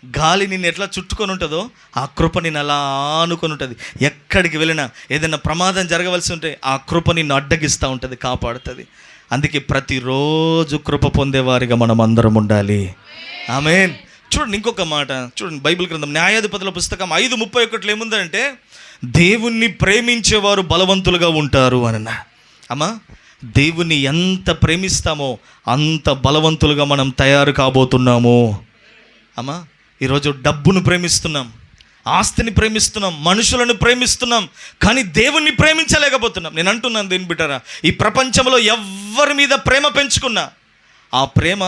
గాలి నిన్ను ఎట్లా చుట్టుకొని ఉంటుందో ఆ కృప నిన్ను అలా ఆనుకొని ఉంటుంది. ఎక్కడికి వెళ్ళినా ఏదైనా ప్రమాదం జరగవలసి ఉంటే ఆ కృప నిన్ను అడ్డగిస్తూ ఉంటుంది, కాపాడుతుంది. అందుకే ప్రతిరోజు కృప పొందేవారిగా మనం అందరం ఉండాలి. ఆమేన్. చూడండి ఇంకొక మాట చూడండి, బైబిల్ గ్రంథం న్యాయాధిపతుల పుస్తకం 5:31 ఏముందంటే, దేవుణ్ణి ప్రేమించేవారు బలవంతులుగా ఉంటారు అన్న. అమ్మా దేవుణ్ణి ఎంత ప్రేమిస్తామో అంత బలవంతులుగా మనం తయారు కాబోతున్నాము. అమ్మా ఈరోజు డబ్బును ప్రేమిస్తున్నాం, ఆస్తిని ప్రేమిస్తున్నాం, మనుషులను ప్రేమిస్తున్నాం, కానీ దేవుణ్ణి ప్రేమించలేకపోతున్నాం. నేను అంటున్నాను దేని బిడ్డరా, ఈ ప్రపంచంలో ఎవరి మీద ప్రేమ పెంచుకున్నా ఆ ప్రేమ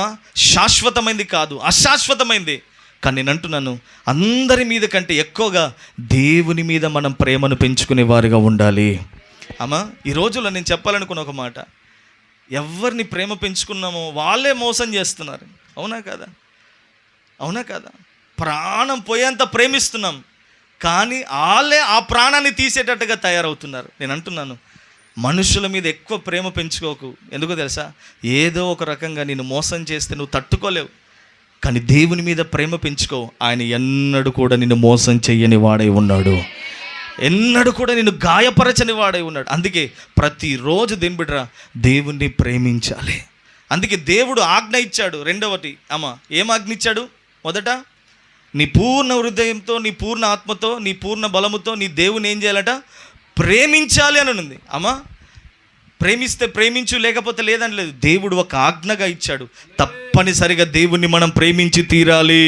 శాశ్వతమైంది కాదు, అశాశ్వతమైంది. కానీ నేను అంటున్నాను, అందరి మీద కంటే ఎక్కువగా దేవుని మీద మనం ప్రేమను పెంచుకునే వారిగా ఉండాలి. అమ్మా ఈ రోజుల్లో నేను చెప్పాలనుకున్న ఒక మాట, ఎవరిని ప్రేమ పెంచుకున్నామో వాళ్ళే మోసం చేస్తున్నారు. అవునా కదా? అవునా కదా? ప్రాణం పోయేంత ప్రేమిస్తున్నాం, కానీ వాళ్ళే ఆ ప్రాణాన్ని తీసేటట్టుగా తయారవుతున్నారు. నేను అంటున్నాను, మనుషుల మీద ఎక్కువ ప్రేమ పెంచుకోకు. ఎందుకో తెలుసా? ఏదో ఒక రకంగా నేను మోసం చేస్తే నువ్వు తట్టుకోలేవు, కానీ దేవుని మీద ప్రేమ పెంచుకో. ఆయన ఎన్నడూ కూడా నిన్ను మోసం చెయ్యని వాడై ఉన్నాడు, ఎన్నడూ కూడా నిన్ను గాయపరచని వాడై ఉన్నాడు. అందుకే ప్రతిరోజు దేని బిడ్డరా దేవుణ్ణి ప్రేమించాలి. అందుకే దేవుడు ఆజ్ఞ ఇచ్చాడు. రెండవది అమ్మ ఏం ఆజ్ఞ ఇచ్చాడు? మొదట నీ పూర్ణ హృదయంతో, నీ పూర్ణ ఆత్మతో, నీ పూర్ణ బలముతో నీ దేవుని ఏం చేయాలట? ప్రేమించాలి అని ఉంది. అమ్మా ప్రేమిస్తే ప్రేమించు, లేకపోతే లేదని లేదు. దేవుడు ఒక ఆజ్ఞగా ఇచ్చాడు, తప్పనిసరిగా దేవుణ్ణి మనం ప్రేమించి తీరాలి.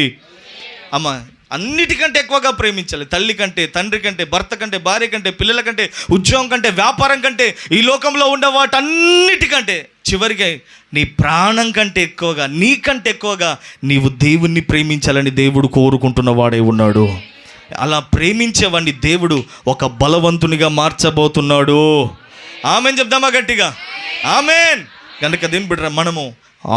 అమ్మ అన్నిటికంటే ఎక్కువగా ప్రేమించాలి. తల్లి కంటే, తండ్రి కంటే, భర్త కంటే, భార్య కంటే, పిల్లల కంటే, ఉద్యోగం కంటే, వ్యాపారం కంటే, ఈ లోకంలో ఉండే వాటన్నిటికంటే, చివరికి నీ ప్రాణం కంటే ఎక్కువగా, నీకంటే ఎక్కువగా నీవు దేవుణ్ణి ప్రేమించాలని దేవుడు కోరుకుంటున్న వాడే ఉన్నాడు. అలా ప్రేమించేవాడిని దేవుడు ఒక బలవంతునిగా మార్చబోతున్నాడు. ఆమెన్ చెప్దామా గట్టిగా? ఆమెన్. కనుక దేని బిడ్డరా, మనము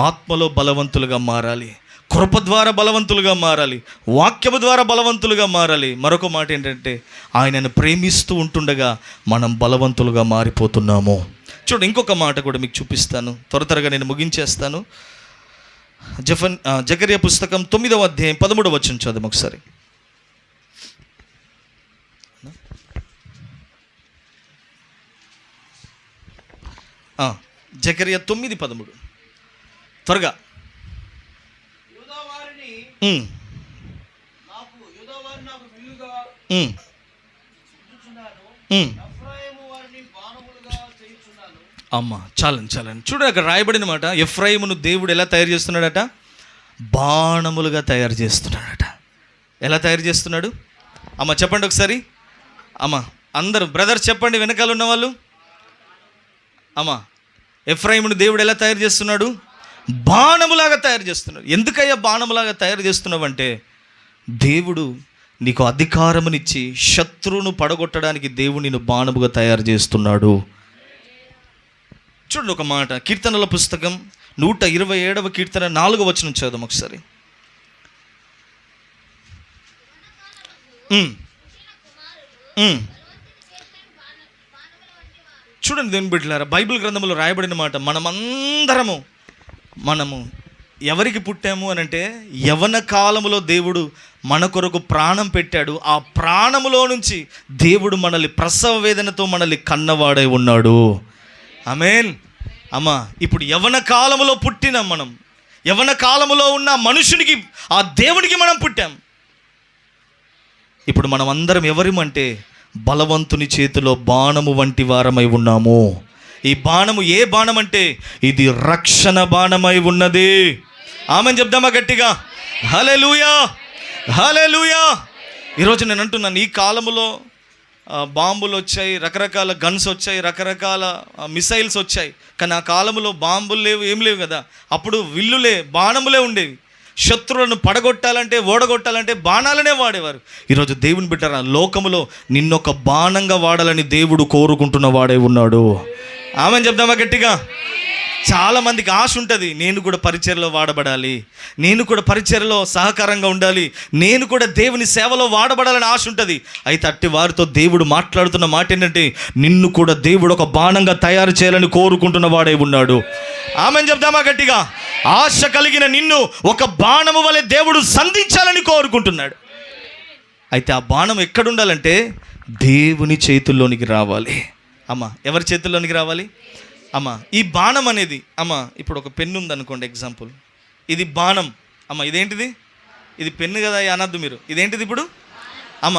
ఆత్మలో బలవంతులుగా మారాలి, కృప ద్వారా బలవంతులుగా మారాలి, వాక్యము ద్వారా బలవంతులుగా మారాలి. మరొక మాట ఏంటంటే, ఆయనను ప్రేమిస్తూ ఉంటుండగా మనం బలవంతులుగా మారిపోతున్నాము. చూడండి ఇంకొక మాట కూడా మీకు చూపిస్తాను, త్వరగా నేను ముగించేస్తాను. జకర్యా పుస్తకం 9వ అధ్యాయం 13వ వచనం చదువు ఒకసారి. జకర్యా 9:13 త్వరగా. అమ్మ చాలండి చూడు, అక్కడ రాయబడిన మాట, ఎఫ్రాయిమును దేవుడు ఎలా తయారు చేస్తున్నాడట? బాణములుగా తయారు చేస్తున్నాడట. ఎలా తయారు చేస్తున్నాడు? అమ్మ చెప్పండి ఒకసారి. అమ్మ అందరూ బ్రదర్స్ చెప్పండి, వెనకాల ఉన్నవాళ్ళు. అమ్మ ఎఫ్రాయిమును దేవుడు ఎలా తయారు చేస్తున్నాడు? బాణములాగా తయారు చేస్తున్నాడు. ఎందుకయ్యా బాణములాగా తయారు చేస్తున్నావు అంటే, దేవుడు నీకు అధికారమునిచ్చి శత్రువును పడగొట్టడానికి దేవుడు నిన్ను బాణముగా తయారు చేస్తున్నాడు. చూడండి ఒక మాట, కీర్తనల పుస్తకం 127వ కీర్తన 4వ వచనం చదుదాం ఒకసారి. చూడండి దేవుని బిడ్డలారా, బైబిల్ గ్రంథంలో రాయబడిన మాట, మనము ఎవరికి పుట్టాము అని అంటే, యవ్వన కాలములో దేవుడు మన కొరకు ప్రాణం పెట్టాడు. ఆ ప్రాణములో నుంచి దేవుడు మనల్ని ప్రసవ వేదనతో మనల్ని కన్నవాడై ఉన్నాడు. ఆమేన్. అమ్మా, ఇప్పుడు యవ్వన కాలములో పుట్టిన మనం, యవ్వన కాలములో ఉన్న మనుషునికి, ఆ దేవునికి మనం పుట్టాం. ఇప్పుడు మనం అందరం ఎవరిమంటే బలవంతుని చేతిలో బాణము వంటి వారమై ఉన్నాము. ఈ బాణము ఏ బాణం అంటే ఇది రక్షణ బాణమై ఉన్నది. ఆమేన్ చెప్దామా గట్టిగా? హల్లెలూయా, హల్లెలూయా. ఈరోజు నేను అంటున్నాను, ఈ కాలములో బాంబులు వచ్చాయి, రకరకాల గన్స్ వచ్చాయి, రకరకాల మిసైల్స్ వచ్చాయి. కానీ ఆ కాలంలో బాంబులు లేవు, ఏం లేవు కదా. అప్పుడు విల్లులే, బాణములే ఉండేవి. శత్రువులను పడగొట్టాలంటే, ఓడగొట్టాలంటే బాణాలనే వాడేవారు. ఈరోజు దేవుని బిడ్డరా, లోకములో నిన్నొక బాణంగా వాడాలని దేవుడు కోరుకుంటున్న వాడే ఉన్నాడు. ఆమేన్ చెప్దామా గట్టిగా? చాలామందికి ఆశ ఉంటుంది, నేను కూడా పరిచర్యలో వాడబడాలి, నేను కూడా పరిచర్యలో సహకారంగా ఉండాలి, నేను కూడా దేవుని సేవలో వాడబడాలని ఆశ ఉంటుంది. అయితే అట్టి వారితో దేవుడు మాట్లాడుతున్న మాట ఏంటంటే, నిన్ను కూడా దేవుడు ఒక బాణంగా తయారు చేయాలని కోరుకుంటున్న వాడే ఉన్నాడు. ఆమేన్ చెప్దామా గట్టిగా? ఆశ కలిగిన నిన్ను ఒక బాణము వలె దేవుడు సంధించాలని కోరుకుంటున్నాడు. అయితే ఆ బాణం ఎక్కడుండాలంటే దేవుని చేతుల్లోనికి రావాలి. అమ్మ, ఎవరి చేతుల్లోనికి రావాలి? అమ్మ, ఈ బాణం అనేది, అమ్మ ఇప్పుడు ఒక పెన్ను ఉందనుకోండి, ఎగ్జాంపుల్, ఇది బాణం. అమ్మ, ఇదేంటిది? ఇది పెన్ను కదా అనద్దు మీరు. ఇదేంటిది ఇప్పుడు? అమ్మ,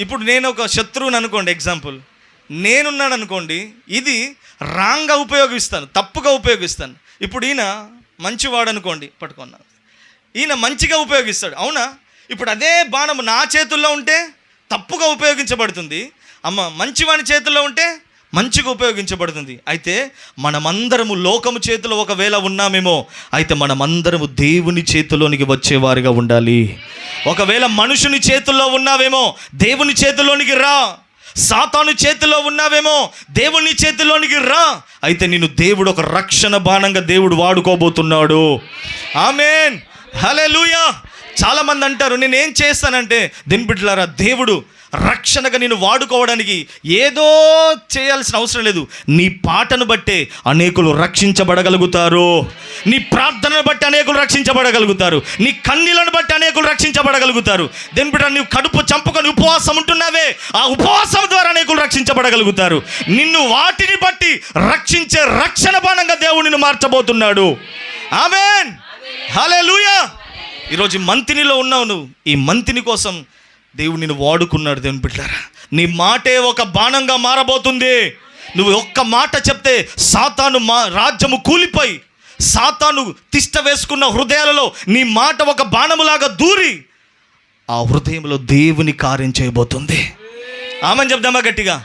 ఇప్పుడు నేను ఒక శత్రువుని అనుకోండి, ఎగ్జాంపుల్, నేనున్నాను అనుకోండి, ఇది రాంగ్గా ఉపయోగిస్తాను, తప్పుగా ఉపయోగిస్తాను. ఇప్పుడు ఈయన మంచివాడు అనుకోండి, పట్టుకున్నాను, ఈయన మంచిగా ఉపయోగిస్తాడు, అవునా? ఇప్పుడు అదే బాణము నా చేతుల్లో ఉంటే తప్పుగా ఉపయోగించబడుతుంది. అమ్మ, మంచివాని చేతుల్లో ఉంటే మంచిగా ఉపయోగించబడుతుంది. అయితే మనమందరము లోకము చేతిలో ఒకవేళ ఉన్నామేమో, అయితే మనమందరము దేవుని చేతిలోనికి వచ్చేవారిగా ఉండాలి. ఒకవేళ మనుషుని చేతుల్లో ఉన్నావేమో, దేవుని చేతిలోనికి రా. సాతాను చేతిలో ఉన్నావేమో, దేవుని చేతిలోనికి రా. అయితే నిన్ను దేవుడు ఒక రక్షణ బాణంగా దేవుడు వాడుకోబోతున్నాడు. ఆమేన్, హల్లెలూయా. చాలామంది అంటారు, నేనేం చేస్తానంటే, దీని బిడ్డలారా, దేవుడు రక్షణగా నేను వాడుకోవడానికి ఏదో చేయాల్సిన అవసరం లేదు. నీ పాటను బట్టే అనేకులు రక్షించబడగలుగుతారు, నీ ప్రార్థనను బట్టి అనేకులు రక్షించబడగలుగుతారు, నీ కన్నీలను బట్టి అనేకులు రక్షించబడగలుగుతారు. దేని బిడ్డ, నువ్వు కడుపు చంపుకొని ఉపవాసం ఉంటున్నావే, ఆ ఉపవాసం ద్వారా అనేకులు రక్షించబడగలుగుతారు. నిన్ను వాటిని బట్టి రక్షించే రక్షణ బాణంగా దేవుడు నిన్ను మార్చబోతున్నాడు. ఆమేన్, హల్లెలూయా. ఈరోజు మంతినిలో ఉన్నావు నువ్వు, ఈ మంతిని కోసం దేవుడు నిన్ను వాడుకున్నాడు. దేవుని బిడ్డలారా, నీ మాటే ఒక బాణంగా మారబోతుంది. నువ్వు ఒక్క మాట చెప్తే సాతాను రాజ్యము కూలిపోయి, సాతాను తిష్ట వేసుకున్న హృదయాలలో నీ మాట ఒక బాణములాగా దూరి ఆ హృదయంలో దేవుని కార్యం చేయబోతుంది. ఆమేన్ చెప్దామా గట్టిగా?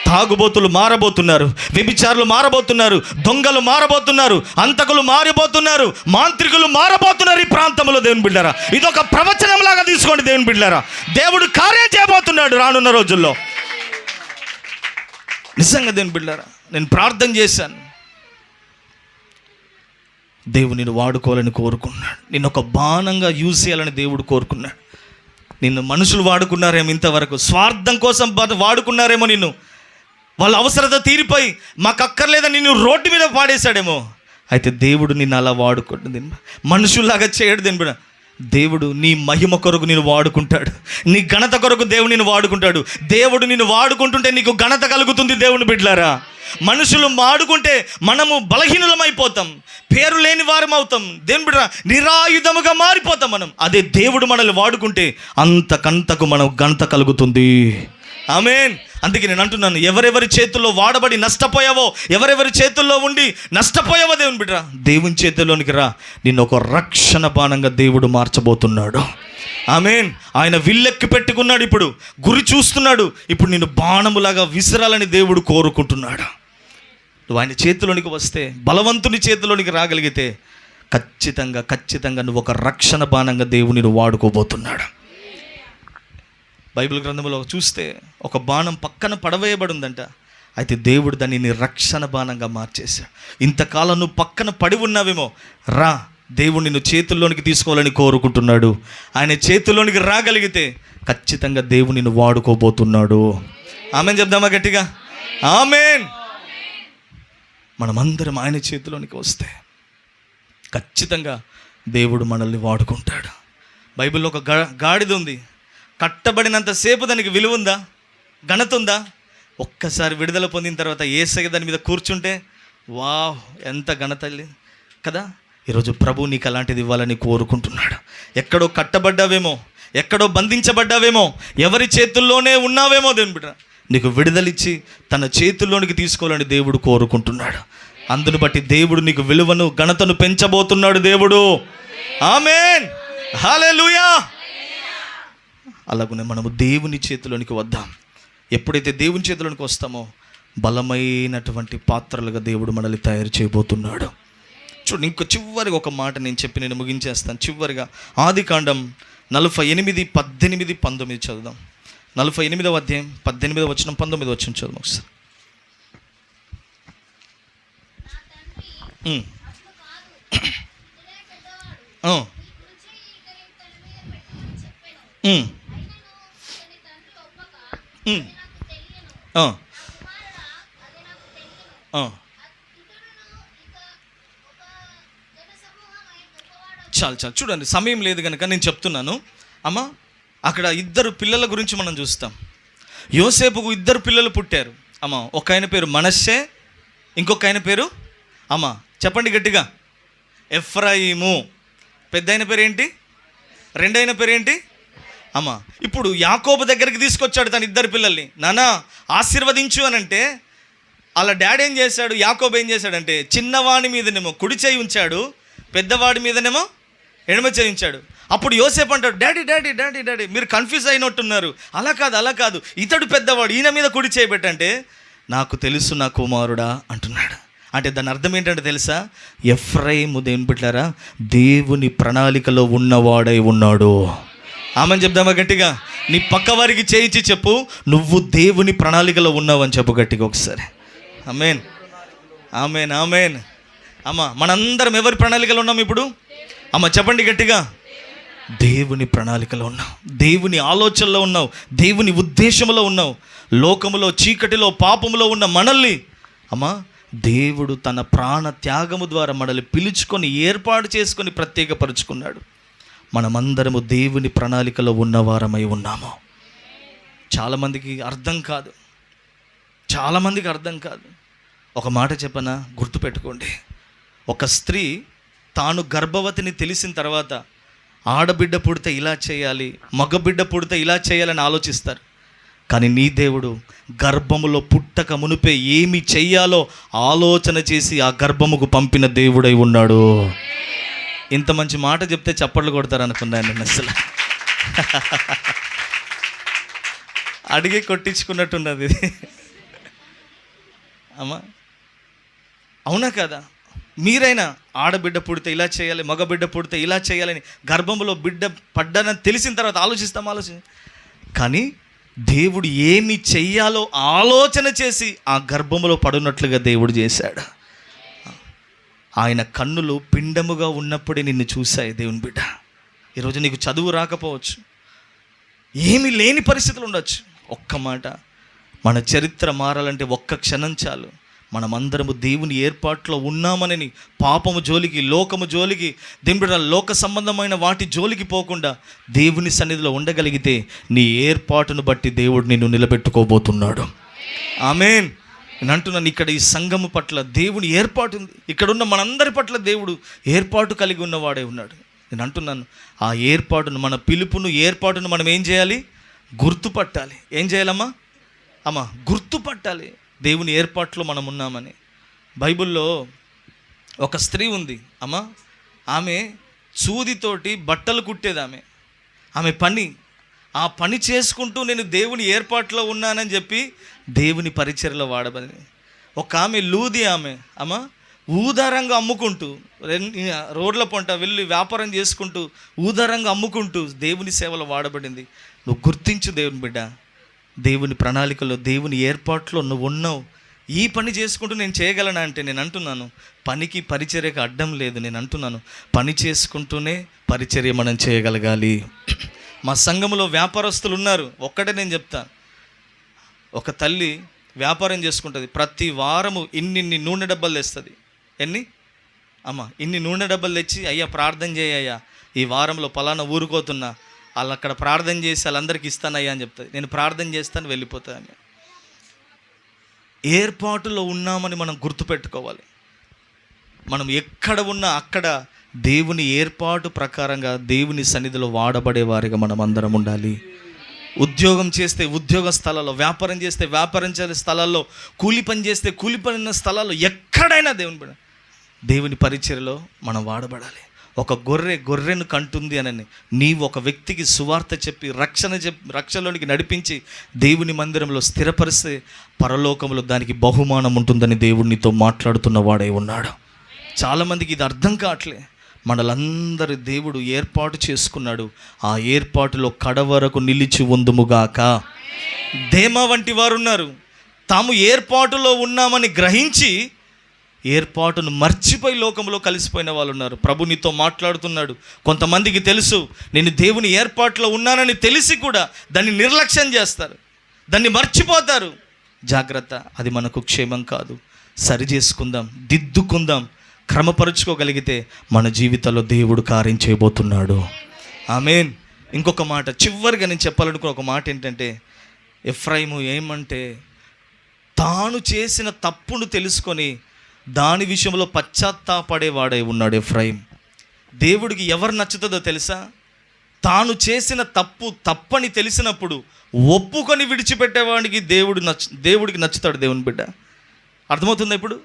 తాగుబోతులు మారబోతున్నారు, వ్యభిచారులు మారబోతున్నారు, దొంగలు మారబోతున్నారు, అంతకులు మారిపోతున్నారు, మాంత్రికులు మారబోతున్నారు ఈ ప్రాంతంలో. దేవుని బిడ్డలారా, ఇదొక ప్రవచనం లాగా తీసుకోండి. దేవుని బిడ్డలారా, దేవుడు కార్యం చేయబోతున్నాడు రానున్న రోజుల్లో. నిజంగా దేవుని బిడ్డలారా, నేను ప్రార్థన చేశాను, దేవుడు నిన్ను వాడుకోవాలని కోరుకున్నాడు. నిన్ను ఒక బాణంగా యూజ్ చేయాలని దేవుడు కోరుకున్నాడు. నిన్ను మనుషులు వాడుకున్నారేమో, ఇంతవరకు స్వార్థం కోసం వాడుకున్నారేమో, నిన్ను వాళ్ళ అవసరత తీరిపోయి మాకు అక్కర్లేదని నిన్ను రోడ్డు మీద పాడేశాడేమో. అయితే దేవుడు నిన్ను అలా వాడుకుంటుంది, మనుషుల్లాగా చేయడు. దేని దేవుడు నీ మహిమ కొరకు నిన్ను వాడుకుంటాడు, నీ ఘనత కొరకు దేవుడు నిన్ను వాడుకుంటాడు. దేవుడు నిన్ను వాడుకుంటుంటే నీకు ఘనత కలుగుతుంది. దేవుని బిడ్డలారా, మనుషులు వాడుకుంటే మనము బలహీనులమైపోతాం, పేరు లేని వారం అవుతాం. దేవుని బిడ్డ, నిరాయుధముగా మారిపోతాం మనం. అదే దేవుడు మనల్ని వాడుకుంటే అంతకంతకు మనం ఘనత కలుగుతుంది. ఆమేన్. అందుకే నేను అంటున్నాను, ఎవరెవరి చేతుల్లో వాడబడి నష్టపోయావో, ఎవరెవరి చేతుల్లో ఉండి నష్టపోయావో, దేవుని బిడ్డ, దేవుని చేతుల్లోనికి రా. నిన్ను ఒక రక్షణ బాణంగా దేవుడు మార్చబోతున్నాడు. ఆమేన్. ఆయన విల్లెక్కి పెట్టుకున్నాడు, ఇప్పుడు గురి చూస్తున్నాడు. ఇప్పుడు నిన్ను బాణములాగా విసిరాలని దేవుడు కోరుకుంటున్నాడు. నువ్వు ఆయన చేతిలోనికి వస్తే, బలవంతుని చేతిలోనికి రాగలిగితే ఖచ్చితంగా నువ్వు ఒక రక్షణ బాణంగా దేవుడు నిన్ను వాడుకోబోతున్నాడు. బైబిల్ గ్రంథంలో చూస్తే ఒక బాణం పక్కన పడవేయబడి ఉందంట. అయితే దేవుడు దానిని రక్షణ బాణంగా మార్చేశాడు. ఇంతకాలం నువ్వు పక్కన పడి ఉన్నావేమో, రా, దేవుడు నిన్ను చేతుల్లోనికి తీసుకోవాలని కోరుకుంటున్నాడు. ఆయన చేతుల్లోనికి రాగలిగితే ఖచ్చితంగా దేవుడు నిన్ను వాడుకోబోతున్నాడు. ఆమెన్ చెప్దామా గట్టిగా? ఆమెన్. మనమందరం ఆయన చేతిలోనికి వస్తే ఖచ్చితంగా దేవుడు మనల్ని వాడుకుంటాడు. బైబిల్లో ఒక గాడిద ఉంది. కట్టబడినంతసేపు దానికి విలువ ఉందా? ఘనత ఉందా? ఒక్కసారి విడుదల పొందిన తర్వాత యేసయ్య దాని మీద కూర్చుంటే వావ్, ఎంత ఘనత కదా. ఈరోజు ప్రభు నీకు అలాంటిది ఇవ్వాలని కోరుకుంటున్నాడు. ఎక్కడో కట్టబడ్డావేమో, ఎక్కడో బంధించబడ్డావేమో, ఎవరి చేతుల్లోనే ఉన్నావేమో, దేవుని బిడ్డ నీకు విడుదలిచ్చి తన చేతుల్లోనికి తీసుకోవాలని దేవుడు కోరుకుంటున్నాడు. అందును బట్టి దేవుడు నీకు విలువను, ఘనతను పెంచబోతున్నాడు దేవుడు. ఆమేన్, హల్లెలూయా. అలాగనే మనము దేవుని చేతిలోనికి వద్దాం. ఎప్పుడైతే దేవుని చేతిలోనికి వస్తామో బలమైనటువంటి పాత్రలుగా దేవుడు మనల్ని తయారు చేయబోతున్నాడు. చూడండి, ఇంకో చివరిగా ఒక మాట నేను చెప్పి నేను ముగించేస్తాను. చివరిగా ఆదికాండం 48, 18, 19 చదువుదాం. 48వ అధ్యాయం 18వ వచనం 19వ వచనం చదువు ఒకసారి. చాలు చూడండి, సమయం లేదు కనుక నేను చెప్తున్నాను. అమ్మ, అక్కడ ఇద్దరు పిల్లల గురించి మనం చూస్తాం. యోసేపుకు ఇద్దరు పిల్లలు పుట్టారు. అమ్మ, ఒక ఆయన పేరు మనష్షే, ఇంకొక ఆయన పేరు అమ్మ చెప్పండి గట్టిగా, ఎఫ్రాయిము. పెద్ద ఆయన పేరేంటి? రెండైన పేరేంటి? అమ్మ. ఇప్పుడు యాకోబు దగ్గరికి తీసుకొచ్చాడు తన ఇద్దరు పిల్లల్ని. నానా ఆశీర్వదించు అని అంటే వాళ్ళ డాడీ ఏం చేశాడు? యాకోబు ఏం చేశాడంటే చిన్నవాడి మీదనేమో కుడి చేయి ఉంచాడు, పెద్దవాడి మీదనేమో ఎడమ చేయి ఉంచాడు. అప్పుడు యోసేపు అంటాడు, డాడీ డాడీ డాడీ డాడీ మీరు కన్ఫ్యూజ్ అయినట్టున్నారు. అలా కాదు, ఇతడు పెద్దవాడు, ఈయన మీద కుడి చేయి పెట్టంటే నాకు తెలుసు నా కుమారుడా అంటున్నాడు. అంటే దాని అర్థం ఏంటంటే తెలుసా? ఎఫ్రాయిము దేవుని బిడ్డలారా దేవుని ప్రణాళికలో ఉన్నవాడై ఉన్నాడు. ఆమెను చెప్దామా గట్టిగా? నీ పక్క వారికి చేయించి చెప్పు, నువ్వు దేవుని ప్రణాళికలో ఉన్నావని చెప్పు గట్టిగా ఒకసారి. ఆమేన్, ఆమేన్, ఆమేన్. అమ్మ, మనందరం ఎవరి ప్రణాళికలో ఉన్నాం ఇప్పుడు? అమ్మ చెప్పండి గట్టిగా. దేవుని ప్రణాళికలో ఉన్నావు, దేవుని ఆలోచనలో ఉన్నావు, దేవుని ఉద్దేశంలో ఉన్నావు. లోకములో చీకటిలో పాపములో ఉన్న మనల్ని అమ్మ దేవుడు తన ప్రాణ త్యాగము ద్వారా మనల్ని పిలుచుకొని ఏర్పాటు చేసుకొని ప్రత్యేకపరుచుకున్నాడు. మనమందరము దేవుని ప్రణాళికలో ఉన్నవారమై ఉన్నాము. చాలామందికి అర్థం కాదు, ఒక మాట చెప్పనా, గుర్తుపెట్టుకోండి. ఒక స్త్రీ తాను గర్భవతిని తెలిసిన తర్వాత ఆడబిడ్డ పుడితే ఇలా చేయాలి, మగబిడ్డ పుడితే ఇలా చేయాలని ఆలోచిస్తారు. కానీ నీ దేవుడు గర్భములో పుట్టక మునిపే ఏమి చెయ్యాలో ఆలోచన చేసి ఆ గర్భముకు పంపిన దేవుడై ఉన్నాడు. ఇంత మంచి మాట చెప్తే చప్పట్లు కొడతారు అనుకున్నాను నేను. అసలు అడిగి కొట్టించుకున్నట్టున్నది ఇది. అమ్మా అవునా కదా? మీరైనా ఆడబిడ్డ పుడితే ఇలా చేయాలి, మగబిడ్డ పుడితే ఇలా చేయాలని గర్భంలో బిడ్డ పడ్డానని తెలిసిన తర్వాత ఆలోచన. కానీ దేవుడు ఏమి చెయ్యాలో ఆలోచన చేసి ఆ గర్భంలో పడున్నట్లుగా దేవుడు చేశాడు. ఆయన కన్నులు పిండముగా ఉన్నప్పుడే నిన్ను చూశాయి దేవుని బిడ్డ. ఈరోజు నీకు చదువు రాకపోవచ్చు, ఏమీ లేని పరిస్థితులు ఉండొచ్చు. ఒక్క మాట, మన చరిత్ర మారాలంటే ఒక్క క్షణం చాలు. మనమందరము దేవుని ఏర్పాట్లో ఉన్నామని పాపము జోలికి, లోకము జోలికి, దేవుడు లోక సంబంధమైన వాటి జోలికి పోకుండా దేవుని సన్నిధిలో ఉండగలిగితే నీ ఏర్పాటును బట్టి దేవుడు నిన్ను నిలబెట్టుకోబోతున్నాడు. ఆమేన్. నేను అంటున్నాను, ఇక్కడ ఈ సంఘము పట్ల దేవుని ఏర్పాటు ఉంది. ఇక్కడ ఉన్న మనందరి పట్ల దేవుడు ఏర్పాటు కలిగి ఉన్నవాడే ఉన్నాడు. నేను అంటున్నాను, ఆ ఏర్పాటును, మన పిలుపును, ఏర్పాటును మనం ఏం చేయాలి? గుర్తుపట్టాలి. ఏం చేయాలమ్మా? అమ్మా గుర్తుపట్టాలి దేవుని ఏర్పాట్లో మనం ఉన్నామని. బైబిల్లో ఒక స్త్రీ ఉంది అమ్మా, ఆమె సూదితోటి బట్టలు కుట్టేది. ఆమె పని, ఆ పని చేసుకుంటూ నేను దేవుని ఏర్పాట్లో ఉన్నానని చెప్పి దేవుని పరిచర్యలో వాడబడి. ఒక ఆమె లూది, ఆమె అమ్మా ఊదారంగా అమ్ముకుంటూ రోడ్ల పొంట వెళ్ళి వ్యాపారం చేసుకుంటూ ఊదారంగా అమ్ముకుంటూ దేవుని సేవలో వాడబడింది. నువ్వు గుర్తించు దేవుని బిడ్డ, దేవుని ప్రణాళికలో, దేవుని ఏర్పాట్లో నువ్వు ఉన్నావు. ఈ పని చేసుకుంటూ నేను చేయగలనా అంటే నేను అంటున్నాను, పనికి పరిచర్యకు అడ్డం లేదు. నేను అంటున్నాను, పని చేసుకుంటూనే పరిచర్య మనం చేయగలగాలి. మా సంఘంలో వ్యాపారస్తులు ఉన్నారు. ఒక్కటే నేను చెప్తాను, ఒక తల్లి వ్యాపారం చేసుకుంటుంది, ప్రతి వారము ఇన్ని నూనె డబ్బాలు తెస్తుంది. ఎన్ని అమ్మ? ఇన్ని నూనె డబ్బాలు తెచ్చి, అయ్యా ప్రార్థన చేయ్యా, ఈ వారంలో పలానా ఊరుకోతున్నా, వాళ్ళు అక్కడ ప్రార్థన చేసి వాళ్ళందరికీ ఇస్తానయ్యా అని చెప్తుంది. నేను ప్రార్థన చేస్తాను, వెళ్ళిపోతాను. ఏర్పాటులో ఉన్నామని మనం గుర్తుపెట్టుకోవాలి. మనం ఎక్కడ ఉన్నా అక్కడ దేవుని ఏర్పాటు ప్రకారంగా దేవుని సన్నిధిలో వాడబడే వారిగా మనం అందరం ఉండాలి. ఉద్యోగం చేస్తే ఉద్యోగ స్థలాల్లో, వ్యాపారం చేస్తే వ్యాపారం చేసే స్థలాల్లో, కూలి పని చేస్తే కూలి పని స్థలాల్లో, ఎక్కడైనా దేవుని పరిచర్యలో మనం వాడబడాలి. ఒక గొర్రెను కంటుంది అని నీవు ఒక వ్యక్తికి సువార్త చెప్పి రక్షణలోనికి నడిపించి దేవుని మందిరంలో స్థిరపరిస్తే పరలోకంలో దానికి బహుమానం ఉంటుందని దేవుడు నీతో మాట్లాడుతున్న వాడై ఉన్నాడు. చాలామందికి ఇది అర్థం కావట్లే. మనలందరి దేవుడు ఏర్పాటు చేసుకున్నాడు. ఆ ఏర్పాటులో కడవరకు నిలిచి ఉందుముగాక. దేమా వంటి వారు ఉన్నారు. తాము ఏర్పాటులో ఉన్నామని గ్రహించి ఏర్పాటును మర్చిపోయి లోకంలో కలిసిపోయిన వాళ్ళు ఉన్నారు. ప్రభు నీతో మాట్లాడుతున్నాడు. కొంతమందికి తెలుసు నేను దేవుని ఏర్పాటులో ఉన్నానని తెలిసి కూడా దాన్ని నిర్లక్ష్యం చేస్తారు, దాన్ని మర్చిపోతారు. జాగ్రత్త, అది మనకు క్షేమం కాదు. సరి చేసుకుందాం, దిద్దుకుందాం. క్రమపరుచుకోగలిగితే మన జీవితంలో దేవుడు కార్యం చేయబోతున్నాడు. ఆమేన్. ఇంకొక మాట చివరిగా నేను చెప్పాలనుకున్న ఒక మాట ఏంటంటే, ఎఫ్రాయిము ఏమంటే తాను చేసిన తప్పును తెలుసుకొని దాని విషయంలో పశ్చాత్తాపడేవాడై ఉన్నాడు ఎఫ్రాయిం. దేవుడికి ఎవరు నచ్చుతుందో తెలుసా? తాను చేసిన తప్పని తెలిసినప్పుడు ఒప్పుకొని విడిచిపెట్టేవాడికి దేవుడికి నచ్చుతాడు దేవుని బిడ్డ. అర్థమవుతుందా? ఇప్పుడు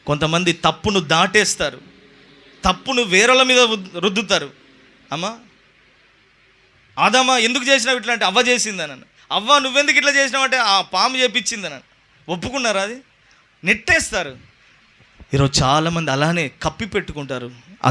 కొంతమంది తప్పును దాటేస్తారు, తప్పును వేరేల మీద రుద్దుతారు. అమ్మా ఆదామా ఎందుకు చేసినావు ఇట్లా అంటే, అవ్వ చేసిందని. అవ్వ నువ్వెందుకు ఇట్లా చేసినావు అంటే, ఆ పాము చేపించిందని. ఒప్పుకున్నారా? అది నెట్టేస్తారు. ఈరోజు చాలామంది అలానే కప్పి పెట్టుకుంటారు.